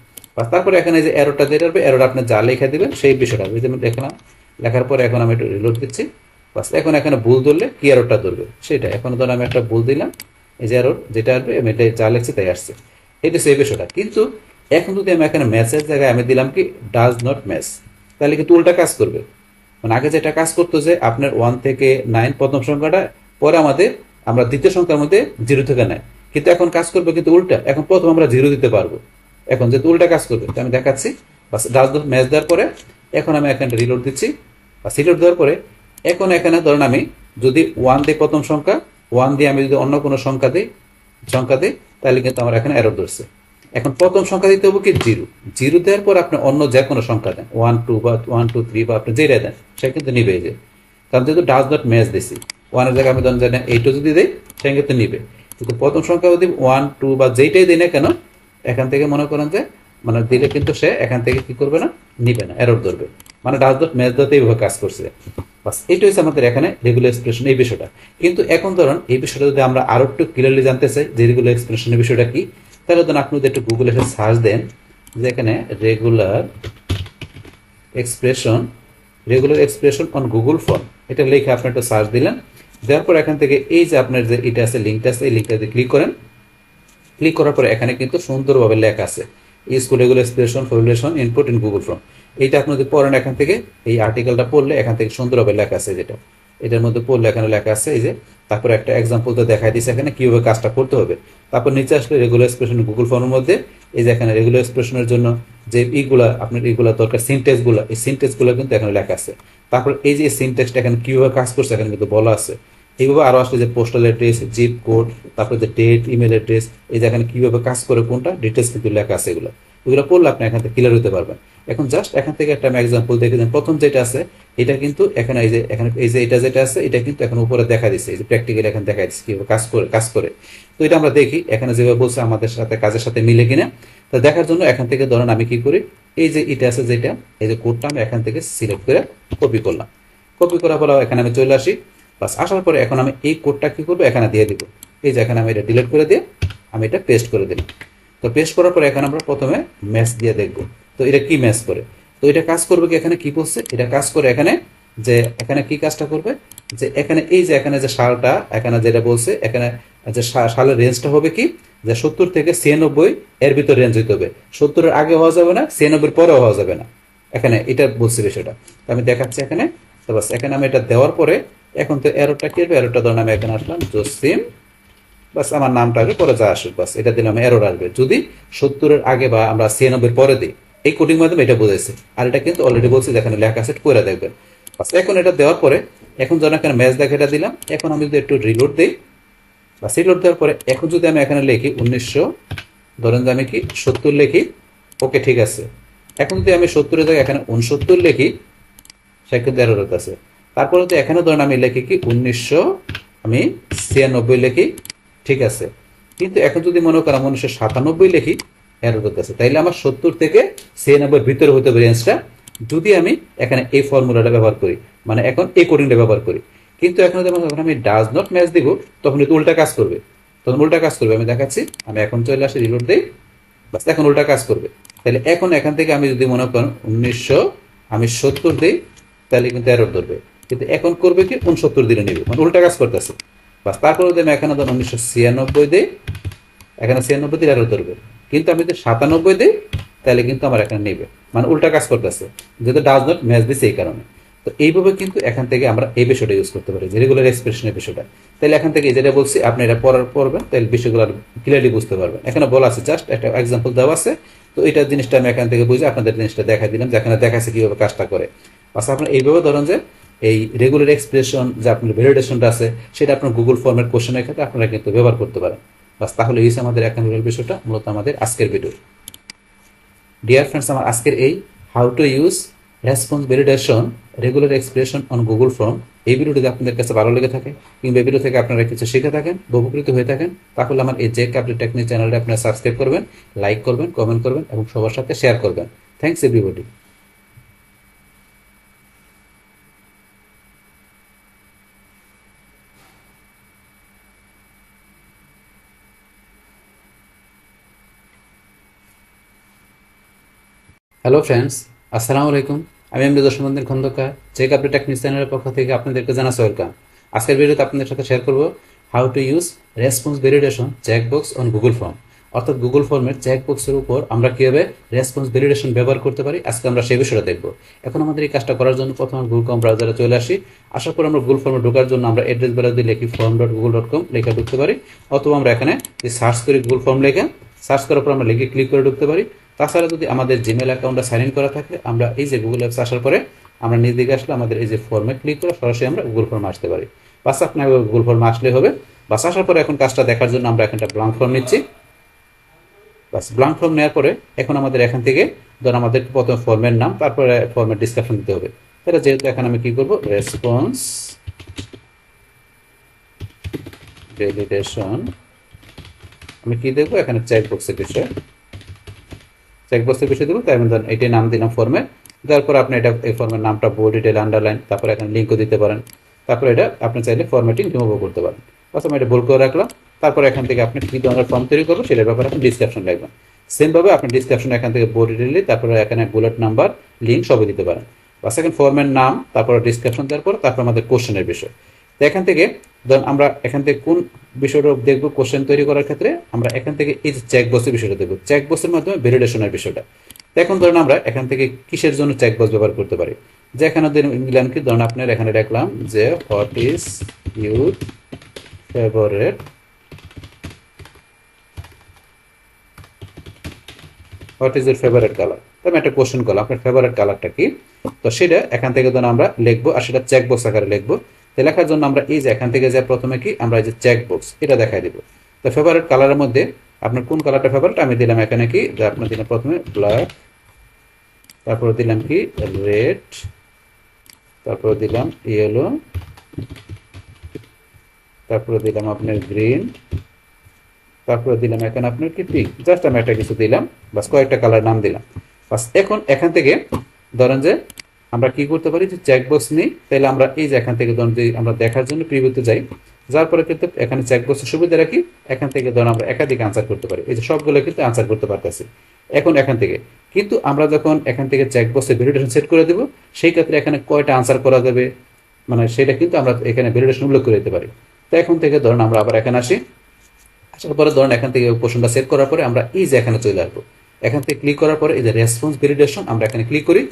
তারপরে এখানে যে এরোটা দিয়ে এরোটা আপনি যা লেখা দিবেন সেই বিষয়টা, যেমন এখানে লেখার পরে এখন আমি একটু রিলোড দিচ্ছি, বাস এখন এখানে ভুল ধরলে কি এররটা ধরবে সেটা। এখন ধরুন আমি একটা ভুল দিলাম, এই যে এরর যেটা আসবে আমি এটা যা লিখছি তাই আসছে, এটা সেই বিষয়টা। কিন্তু এখন যদি আমি এখানে ম্যাচের জায়গায় আমি দিলাম কি ডাজ নট ম্যাচ, তাহলে কিন্তু উল্টা কাজ করবে। মানে আগে যেটা কাজ করতো যে আপনার 1 থেকে 9 প্রথম সংখ্যাটা, পরে আমরা দ্বিতীয় সংখ্যার মধ্যে 0 থেকে 9, কিন্তু এখন কাজ করবে কিন্তু উল্টা, এখন প্রথম আমরা 0 দিতে পারবো, এখন যেহেতু উল্টা কাজ করবে তো আমি দেখাচ্ছি। বাস ডাজ নট ম্যাচ দেওয়ার পরে এখন আমি এখানে রিলোড দিচ্ছি, বা রিলোড দেওয়ার পরে এখন এখানে ধরুন আমি যদি 1 দিই প্রথম সংখ্যা, 1 দিয়ে আমি যদি অন্য কোনো সংখ্যা দিই তাহলে কিন্তু আমার এখানে এরর ধরছে। এখন প্রথম সংখ্যা দিতে হবে কি 0, 0 দেওয়ার পর আপনি অন্য যে কোনো সংখ্যা দেন 1 2 বা 1 2 3 বা আপনি যেটা দেন সে কিন্তু নিবে। এই যে কারণ যেহেতু ডাজ নট ম্যাচ দিছি, 1 এর জায়গায় আমি ধরেন জানেন 8 যদি দেই সে কিন্তু নিবে, কিন্তু প্রথম সংখ্যা যদি 1 2 বা যেটাই দিই না কেন এখান থেকে মনে করেন যে মানে দিলে কিন্তু সে এখান থেকে কি করবে না, নিবে না, এরর ধরবে। মানে ডাজ নট ম্যাচ দিতে এইভাবে কাজ করছে। বাস এইটা হচ্ছে আমাদের এখানে রেগুলার এক্সপ্রেশন এই বিষয়টা। কিন্তু এখন ধরুন এই বিষয়টা যদি আমরা আরো একটু ক্লিয়ারলি জানতে চাই যে রেগুলার এক্সপ্রেশনের বিষয়টা কি, তাহলে ধরুন আপনি যদি একটু গুগলে এসে সার্চ দেন যে এখানে regular expression on Google form, এটা লিখে আপনি একটা সার্চ দিলেন, দেওয়ার পর এখান থেকে এই যে আপনার যে এটা আছে লিঙ্কটা আছে, এই লিঙ্কটাতে ক্লিক করেন। ক্লিক করার পরে এখানে কিন্তু সুন্দরভাবে লেখা আছে school regular expression formulation input in Google form. এইটা আপনি যদি পড়েন এখান থেকে, এই আর্টিকেলটা পড়লে এখান থেকে সুন্দরভাবে লেখা আছে, যেটা এটার মধ্যে পড়লে এখানে লেখা আছে এই যে, তারপর একটা এক্সাম্পল তো দেখাই দিচ্ছে এখানে কিভাবে কাজটা করতে হবে। তারপর নিচে আসলে রেগুলার এক্সপ্রেশন গুগল ফর্মের মধ্যে এই যে এখানে রেগুলার এক্সপ্রেশনের জন্য যে আপনার এইগুলা দরকার সিনটেক্সগুলো, এই সিনটেক্সগুলো কিন্তু এখানে লেখা আছে। তারপর এই যে সিনটেক্সটা এখানে কিভাবে কাজ করছে এখানে কিন্তু বলা আছে। এইভাবে আরো আসলে যে পোস্টাল অ্যাড্রেস, জিপ কোড, তারপরে যে ডেট, ইমেল অ্যাড্রেস, এই যে এখানে কিভাবে কাজ করে কোনটা ডিটেলস কিন্তু লেখা আছে। এগুলো পড়লে আপনি এখান থেকে ক্লিয়ার হতে পারবেন। এখন জাস্ট এখান থেকে একটা আমি এক্সাম্পল দেখে দেন। প্রথম যেটা আছে এটা কিন্তু এখানে এই যে এটা যেটা আছে এটা কিন্তু এখন উপরে দেখা দিচ্ছে, এই যে প্র্যাকটিক্যালি এখানে দেখা দিচ্ছে কিভাবে কাজ করে। তো এটা আমরা দেখি এখানে যেভাবে বলছে আমাদের সাথে কাজের সাথে মিলে কিনা। তো দেখার জন্য এখান থেকে ধরেন আমি কি করি, এই যে এটা আছে যেটা, এই যে কোডটা আমি এখান থেকে সিলেক্ট করে কপি করলাম। কপি করার পর এখানে আমি চলে আসি। বাস আসার পরে এখন আমি এই কোডটা কি করবো এখানে দিয়ে দিব। এই যে এখানে আমি এটা ডিলিট করে দিয়ে আমি এটা পেস্ট করে দিলাম। তো পেস্ট করার পরে এখন আমরা প্রথমে ম্যাচ দিয়ে দেখব তো এটা কি ম্যাচ করে। তো এটা কাজ করবে কি, এখানে কি বলছে এটা কাজ করে এখানে যে এখানে কি কাজটা করবে, যে এখানে এই যে এখানে যে সালটা এখানে যেটা বলছে এখানে যে সালের রেঞ্জটা হবে কি, যে 70 থেকে 96 এর ভিতর রেঞ্জ হইতে হবে। 70 এর আগে হওয়া যাবে না, 96 পরেও হওয়া যাবে না, এখানে এটা বলছে বিষয়টা। তো আমি দেখাচ্ছি এখানে। তো বাস এখানে আমি এটা দেওয়ার পরে এখন তো এররটা কি হবে, এররটা ধরুন আমি এখানে আসলাম জসিম, বাস আমার নামটা আসবে, পরে যা আসুক বাস এটা দিলাম, এরর আসবে যদি 70 এর আগে বা আমরা 96 পরে দিই। এই কোডিং মাধ্যমে এটা বোঝাইছে, আর এটা কিন্তু অলরেডি বলছে যেখানে লেখা আছে করে দেখবেন। বাস এখন এটা দেওয়ার পরে এখন যখন এখানে ম্যাচ দেখে এটা দিলাম, এখন আমি যদি একটু রিলোড দিই, বাস রিলোড দেওয়ার পরে এখন যদি আমি এখানে লিখি 1900, ধরেন যে আমি কি 70 লিখি, ওকে ঠিক আছে। এখন যদি আমি 70 এর জায়গায় এখানে 69 লিখি সে কিন্তু এরর আছে। তারপরে তো এখানে ধরেন আমি লিখি কি 1996 লিখি, ঠিক আছে। কিন্তু এখন যদি মনে করেন 1997 লিখি, এরর আছে। তাইলে আমার 70 থেকে 96 ভিতরে হতে পারে রেঞ্জটা, যদি আমি এখানে এই ফর্মুলাটা ব্যবহার করি, মানে এখন এই কোডিংটা ব্যবহার করি। কিন্তু এখন যখন আমি ডাজ নট ম্যাচ দিব তখন কিন্তু উল্টা কাজ করবে, আমি দেখাচ্ছি। আমি এখন চলে আসি রিলোড দেই, বাস এখন উল্টা কাজ করবে। তাহলে এখন এখান থেকে আমি যদি মনে করেন 1970 দিই তাহলে কিন্তু এরর ধরবে, কিন্তু এখন করবে কি 69 দিলে নেবে, মানে উল্টা কাজ করতেছে। বাস তারপরে যদি আমি এখানে 1996 দিই, এখানে 96 দিলে এরর ধরবে, কিন্তু আমি যদি 97 দিই তাহলে কিন্তু আমার এখানে নেবে, মানে উল্টা কাজ করতেছে, যেহেতু ডাজ নট ম্যাচ দিচ্ছে এই কারণে। তো এইভাবে কিন্তু এখান থেকে আমরা এই বিষয়টা ইউজ করতে পারি, যে রেগুলার এক্সপ্রেশনের বিষয়টা। তাহলে এখান থেকে যেটা বলছি আপনি এটা পড়বেন, তাহলে বিষয়গুলো ক্লিয়ারলি বুঝতে পারবেন। এখানে বলা আছে জাস্ট একটা এক্সাম্পল দেওয়া আছে। তো এটা জিনিসটা আমি এখান থেকে বুঝে আপনাদের জিনিসটা দেখাই দিলাম, যেখানে দেখাচ্ছে কিভাবে কাজটা করে। আচ্ছা আপনার এইভাবে ধরেন যে এই রেগুলার এক্সপ্রেশন যে আপনার ভ্যালিডেশনটা আছে সেটা আপনার গুগল ফর্মের কোশ্চেনের ক্ষেত্রে আপনারা কিন্তু ব্যবহার করতে পারেন। বাস তাহলে এই আমাদের এখানকার বিষয়টা মূলত আমাদের আজকের ভিডিও। ডিয়ার ফ্রেন্ডস, আমার আজকের এই how to use response validation regular expression on Google form এই ভিডিওটি আপনাদের কাছে ভালো লেগে থাকে কিংবা এই ভিডিও থেকে আপনারা কিছু শিখে থাকেন, উপকৃত হয়ে থাকেন, তাহলে আমার এই জেক আপডেট টেকনিক চ্যানেলটা আপনারা সাবস্ক্রাইব করবেন, লাইক করবেন, কমেন্ট করবেন এবং সবার সাথে শেয়ার করবেন। Thanks everybody. হ্যালো ফ্রেন্ডস, আসসালামু আলাইকুম। আমি এমডি দর্শনবন্ধন খন্দকার, চেক আপডেট টেকনিক চ্যানেলের পক্ষ থেকে আপনাদেরকে জানাচ্ছি ওয়েলকাম। আজকের ভিডিওতে আপনাদের সাথে শেয়ার করব how to use response validation checkbox on Google form. অর্থাৎ গুগল ফর্মের চেকবক্সের উপর আমরা কীভাবে রেসপন্স ভ্যালিডেশন ব্যবহার করতে পারি, আজকে আমরা সেই বিষয়টা দেখব। এখন আমাদের এই কাজটা করার জন্য প্রথমে গুগল ক্রোম ব্রাউজারে চলে আসি। আসার পর আমরা গুগল ফর্মে ঢোকার জন্য আমরা অ্যাড্রেস বার দিয়ে লিখি form.google.com লেখা ঢুকতে পারি, অথবা আমরা এখানে যে সার্চ করি গুগল ফর্ম লেখা, সার্চ করার পর আমরা লিখে ক্লিক করে ঢুকতে পারি। তাছাড়া যদি আমাদের জিমেল অ্যাকাউন্টটা সাইন ইন করা থাকে, আমরা এই যে গুগল অ্যাপস আসার পরে আমরা নিজ দিকে আসলে আমাদের এই যে ফর্মে ক্লিক করে সরাসরি আমরা গুগল ফর্মে আসতে পারি। বাস আপনার গুগল ফর্মে আসলে হবে। বাস আসার পরে এখন কাজটা দেখার জন্য আমরা এখানটা ব্ল্যাঙ্ক ফর্ম নিচ্ছি। বাস ব্ল্যাঙ্ক ফর্ম নেওয়ার পরে এখন আমাদের এখান থেকে ধর আমাদের প্রথমে ফর্মের নাম, তারপরে ফর্মের ডিসক্রিপশন দিতে হবে। তাহলে যেহেতু এখন আমি কি করব, রেসপন্স ভ্যালিডেশন আমি কি দেবো, এখানে চেকবক্সের বিষয়, চেকবক্সের বিষয় দেবো। তাই আমি ধরেন এটাই নাম দিলাম ফর্মে। তারপর আপনি এটা এই ফর্মের নামটা বোল্ড, ডিটেল, আন্ডারলাইন, তারপরে এখানে লিঙ্কও দিতে পারেন। তারপরে এটা আপনি চাইলে ফরম্যাটিং রিমুভও করতে পারেন। বাস আমি এটা বোল্ড করে রাখলাম। তারপর এখান থেকে আপনি কি ধরনের ফর্ম তৈরি করবো সেটার ব্যাপারে আপনি ডিসক্রিপশন লিখবেন। সেমভাবে আপনি ডিসক্রিপশন এখান থেকে বোল্ড, ডিটেল, তারপরে এখানে বুলেট নাম্বার, লিঙ্ক সবই দিতে পারেন। বাস এখন ফর্মের নাম, তারপর ডিসক্রিপশন দেওয়ার পর তারপর আমাদের কোশ্চেনের বিষয়। তো এখান থেকে ধরুন আমরা এখান থেকে কোন বিষয়টা দেখবো, কোশ্চেন তৈরি করার ক্ষেত্রে আমরা এখান থেকে এই যে চেকবক্সের বিষয়টা দেখবো, চেকবক্সের মাধ্যমে ভ্যালিডেশনের বিষয়টা। এখন ধরুন আমরা এখান থেকে কিসের জন্য চেকবক্স ব্যবহার করতে পারি, যে এখানে দিলাম কি, ধরুন আপনার এখানে দেখলাম যে what is your favourite colour. তো আমি একটা কোশ্চেন করলাম আপনার ফেভারিট কালারটা কি, তো সেটা এখান থেকে ধরুন আমরা লিখবো, আর সেটা চেকবক্স আকারে লিখবো। তো লেখার জন্য আমরা এই যে এখান থেকে যে প্রথমে কি আমরা এই যে চেকবক্স এটা দেখাই দিব। তো ফেভারিট কালারের মধ্যে আপনার কোন কালারটা ফেভারিট আমি দিলাম এখানে কি, আপনার দিলাম প্রথমে ব্ল্যাক, তারপরে দিলাম কি রেড, তারপরে দিলাম ইয়েলো, তারপরে দিলাম আপনার গ্রিন, তারপরে দিলাম এখানে আপনার কি পিঙ্ক। জাস্ট আমি একটা কিছু দিলাম, বাস কয়েকটা কালার নাম দিলাম। বাস এখন এখান থেকে ধরেন যে আমরা কি করতে পারি, যে চেকবক্স নিই, তাহলে আমরা এই যে এখান থেকে ধরুন যে আমরা দেখার জন্য প্রিভিউতে যাই, যার পরে কিন্তু এখানে চেকবক্সের সুবিধা রাখি, এখান থেকে ধরুন আমরা একাধিক আনসার করতে পারি। এই যে সবগুলো কিন্তু আনসার করতে পারতেছি এখন এখান থেকে। কিন্তু আমরা যখন এখান থেকে চেকবক্সের ভ্যালিডেশন সেট করে দেবো, সেই ক্ষেত্রে এখানে কয়টা আনসার করা যাবে মানে সেটা কিন্তু আমরা এখানে ভ্যালিডেশন উল্লেখ করে দিতে পারি। তো এখন থেকে ধরুন আমরা আবার এখানে আসি, আসার পরে ধরুন এখান থেকে কোশ্চেনটা সেট করার পরে আমরা এই যে এখানে চলে আসবো। এখান থেকে ক্লিক করার পরে এই যে রেসপন্স ভ্যালিডেশন আমরা এখানে ক্লিক করি।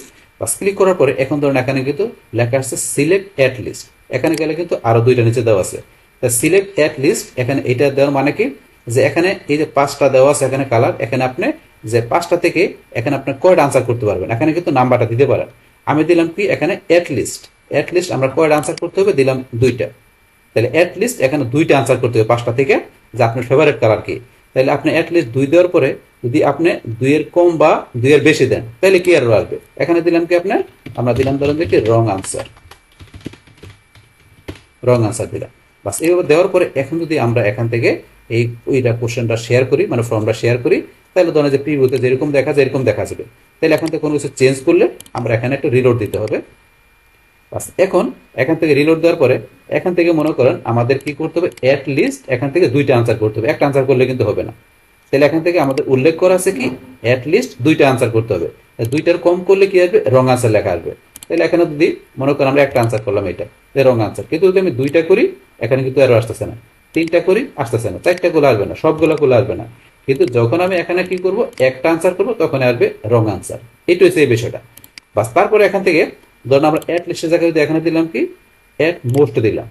বাস ক্লিক করার পরে এখন ধরুন এখানে কিন্তু লেখা আছে সিলেক্ট অ্যাট লিস্ট। এখানে গেলে কিন্তু আরো দুইটা নিচে দেওয়া আছে। তা সিলেক্ট অ্যাট লিস্ট এখানে এটা দেওয়ার মানে কি, যে এখানে এই যে 5টা দেওয়া আছে এখানে কালার, এখানে আপনি যে 5টা থেকে এখানে আপনি কয়টা আনসার করতে পারবেন, এখানে কিন্তু নাম্বারটা দিতে পারেন। আমি দিলাম কি এখানে অ্যাট লিস্ট আমরা কয়টা আনসার করতে হবে, দিলাম 2টা। তাহলে অ্যাট লিস্ট এখানে 2টা আনসার করতে হবে 5টা থেকে, যে আপনার ফেভারিট কালার কি। তাহলে আপনি অ্যাট লিস্ট 2 দেওয়ার পরে যদি আপনি 2 এর কম বা 2 এর বেশি দেন, তাহলে কি এরর আসবে। এখানে দিলাম কি আপনার, আমরা দিলাম ধরেন দেখি রং আনসার দিলাম। বাস এইভাবে দেওয়ার পরে এখন যদি আমরা এখান থেকে এই ওইটা কোশ্চেনটা শেয়ার করি, মানে ফর্মটা শেয়ার করি, তাহলে ধরেন যে প্রিভিউতে যেরকম দেখা যায় এরকম দেখা যাবে। তাহলে এখান থেকে কোনো কিছু চেঞ্জ করলে আমরা এখানে একটা রিলোড দিতে হবে। বাস এখন এখান থেকে রিলোড দেওয়ার পরে এখান থেকে মনে করেন আমাদের কি করতে হবে, অ্যাট লিস্ট এখান থেকে 2টা আনসার করতে হবে, একটা আনসার করলে কিন্তু হবে না। তাহলে এখান থেকে আমাদের উল্লেখ করা আছে কি অ্যাট লিস্ট 2টা আনসার করতে হবে। 2টার কম করলে কি আসবে, রং আনসার লেখা আসবে। তাহলে এখানে যদি মনে করেন আমরা একটা আনসার করলাম, এটা রং আনসার, কিন্তু যদি আমি 2টা করি এখানে কিন্তু এরর আসতেছে না, 3টা করি আসতেছে না, 4টা গুলো আসবে না, সবগুলো গুলো আসবে না। কিন্তু যখন আমি এখানে কি করব, একটা আনসার করবো, তখন আসবে রং আনসার। এইটা হচ্ছে এই বিষয়টা। বাস তারপরে এখান থেকে ধরুন আমরা অ্যাট লিস্টের জায়গায় যদি এখানে দিলাম কি অ্যাট মোস্ট দিলাম,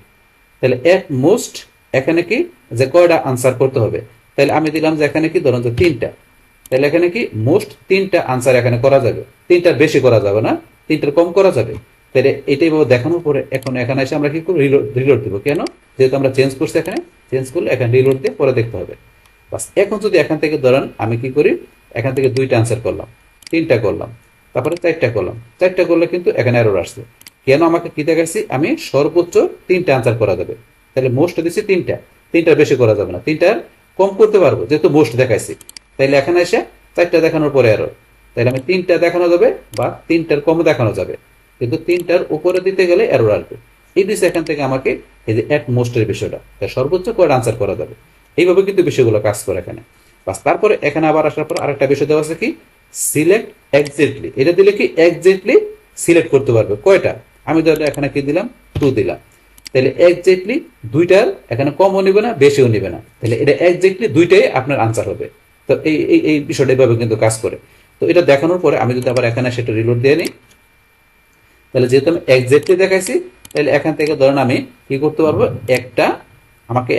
তাহলে অ্যাট মোস্ট এখানে কি যে কয়টা আনসার করতে হবে, তাহলে আমি দিলাম যে এখানে কি ধরুন যে 3টা। তাহলে এখানে কি মোস্ট 3টা আনসার এখানে করা যাবে, 3টার বেশি করা যাবে না, 3টার কম করা যাবে। তাহলে এটাই দেখানোর পরে এখন এখানে এসে আমরা কি করবো, রিলোড দিব। কেন, যেহেতু আমরা চেঞ্জ করছি, এখানে চেঞ্জ করলে এখানে রিলোড দিয়ে পরে দেখতে হবে। বাস এখন যদি এখান থেকে ধরেন আমি কি করি, এখান থেকে 2টা আনসার করলাম, 3টা করলাম, তারপরে 4টা করলাম, 4টা করলে কিন্তু এখানে এরর আসছে। কেন, আমাকে কি দেখাচ্ছি, আমি সর্বোচ্চ 3টা আনসার করা যাবে। তাহলে মোস্ট দিচ্ছি 3টা, 3টার বেশি করা যাবে না, 3টার কম করতে পারবো যেহেতু মোস্ট দেখাইছি। তাহলে এখানে এসে 4টা দেখানোর পরে এরর, তাহলে আমি 3টা দেখানো যাবে বা 3টার কম দেখানো যাবে, কিন্তু 3টার উপরে দিতে গেলে এরর আসবে। এই দিচ্ছে এখান থেকে আমাকে এই যে অ্যাট মোস্টের বিষয়টা, সর্বোচ্চ কয়টা আনসার করা যাবে, এইভাবে কিন্তু বিষয়গুলো কাজ করে এখানে। বাস তারপরে এখানে আবার আসার পর আরেকটা বিষয় দেওয়া আছে কি সিলেক্ট এক্স্যাক্টলি, এটা দিলে কি এক্স্যাক্টলি সিলেক্ট করতে পারবে। কয়টা? আমি ধরো এখানে কি দিলাম, 2 দিলাম। তাহলে এক্স্যাক্টলি দুইটার এখানে কমও নিবে না, বেশিও নিবে না, তাহলে এটা এক্স্যাক্টলি দুইটাই আপনার আনসার হবে। তো এই বিষয়টা এইভাবে কিন্তু কাজ করে। তো এটা দেখানোর পরে আমি যদি আবার এখানে সেটা রিলোড দিয়ে নিই, তাহলে যেহেতু আমি এক্স্যাক্টলি দেখাইছি, তাহলে এখান থেকে ধরেন আমি কি করতে পারবো, আমাকে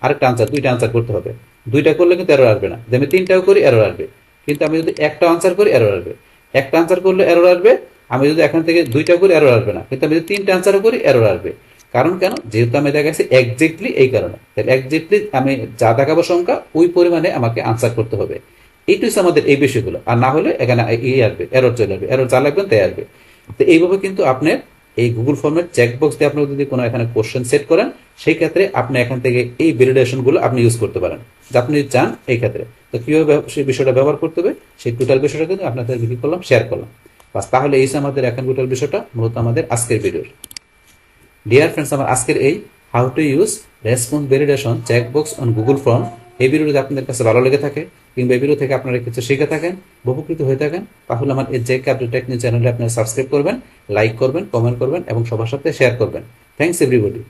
আরেকটা আনসার, দুইটা আনসার করতে হবে। দুইটা করলে কিন্তু এরর আসবে না, যে আমি তিনটাও করি এরর আসবে। কিন্তু আমি যদি একটা আনসার করি এরর আসবে, একটা আনসার করলে এরর আসবে। আমি যদি এখান থেকে দুইটা করি এরর আসবে না, কিন্তু আমি যদি তিনটা আনসারও করি এরর আসবে। কারণ কেন? যেহেতু আমি দেখাচ্ছি এক্স্যাক্টলি, এই কারণে। তাহলে এক্স্যাক্টলি আমি যা দেখাবো সংখ্যা, ওই পরিমাণে আমাকে আনসার করতে হবে। এইটুকু আমাদের এই বিষয়গুলো। আর না হলে এখানে আসবে, এরর চলে আসবে, এরর যা লাগবেন তাই আসবে। তো এইভাবে কিন্তু আপনার এই গুগল ফর্মের চেকবক্স দিয়ে আপনি যদি কোনো এখানে কোশ্চেন সেট করেন, সেই ক্ষেত্রে আপনি এখান থেকে এই ভ্যালিডেশন গুলো আপনি ইউজ করতে পারেন, যা আপনি চান এই ক্ষেত্রে। তো কিভাবে সেই বিষয়টা ব্যবহার করতে হবে, সেই টোটাল বিষয়টা কিন্তু আপনাদের কি করলাম, শেয়ার করলাম। বাস, তাহলে এই আমাদের এখন টোটাল বিষয়টা মূলত আমাদের আজকের ভিডিওর। ডিয়ার ফ্রেন্ডস, আমার আজকের এই how to use response validation checkbox on Google form, এই ভিডিও যদি আপনাদের কাছে ভালো লেগে থাকে, কিংবা এই ভিডিও থেকে আপনারা কিছু শিখে থাকেন, উপকৃত হয়ে থাকেন, তাহলে আমার এই জেকে আপডেট টেকনিক চ্যানেলে আপনারা সাবস্ক্রাইব করবেন, লাইক করবেন, কমেন্ট করবেন এবং সবার সাথে শেয়ার করবেন। Thanks everybody.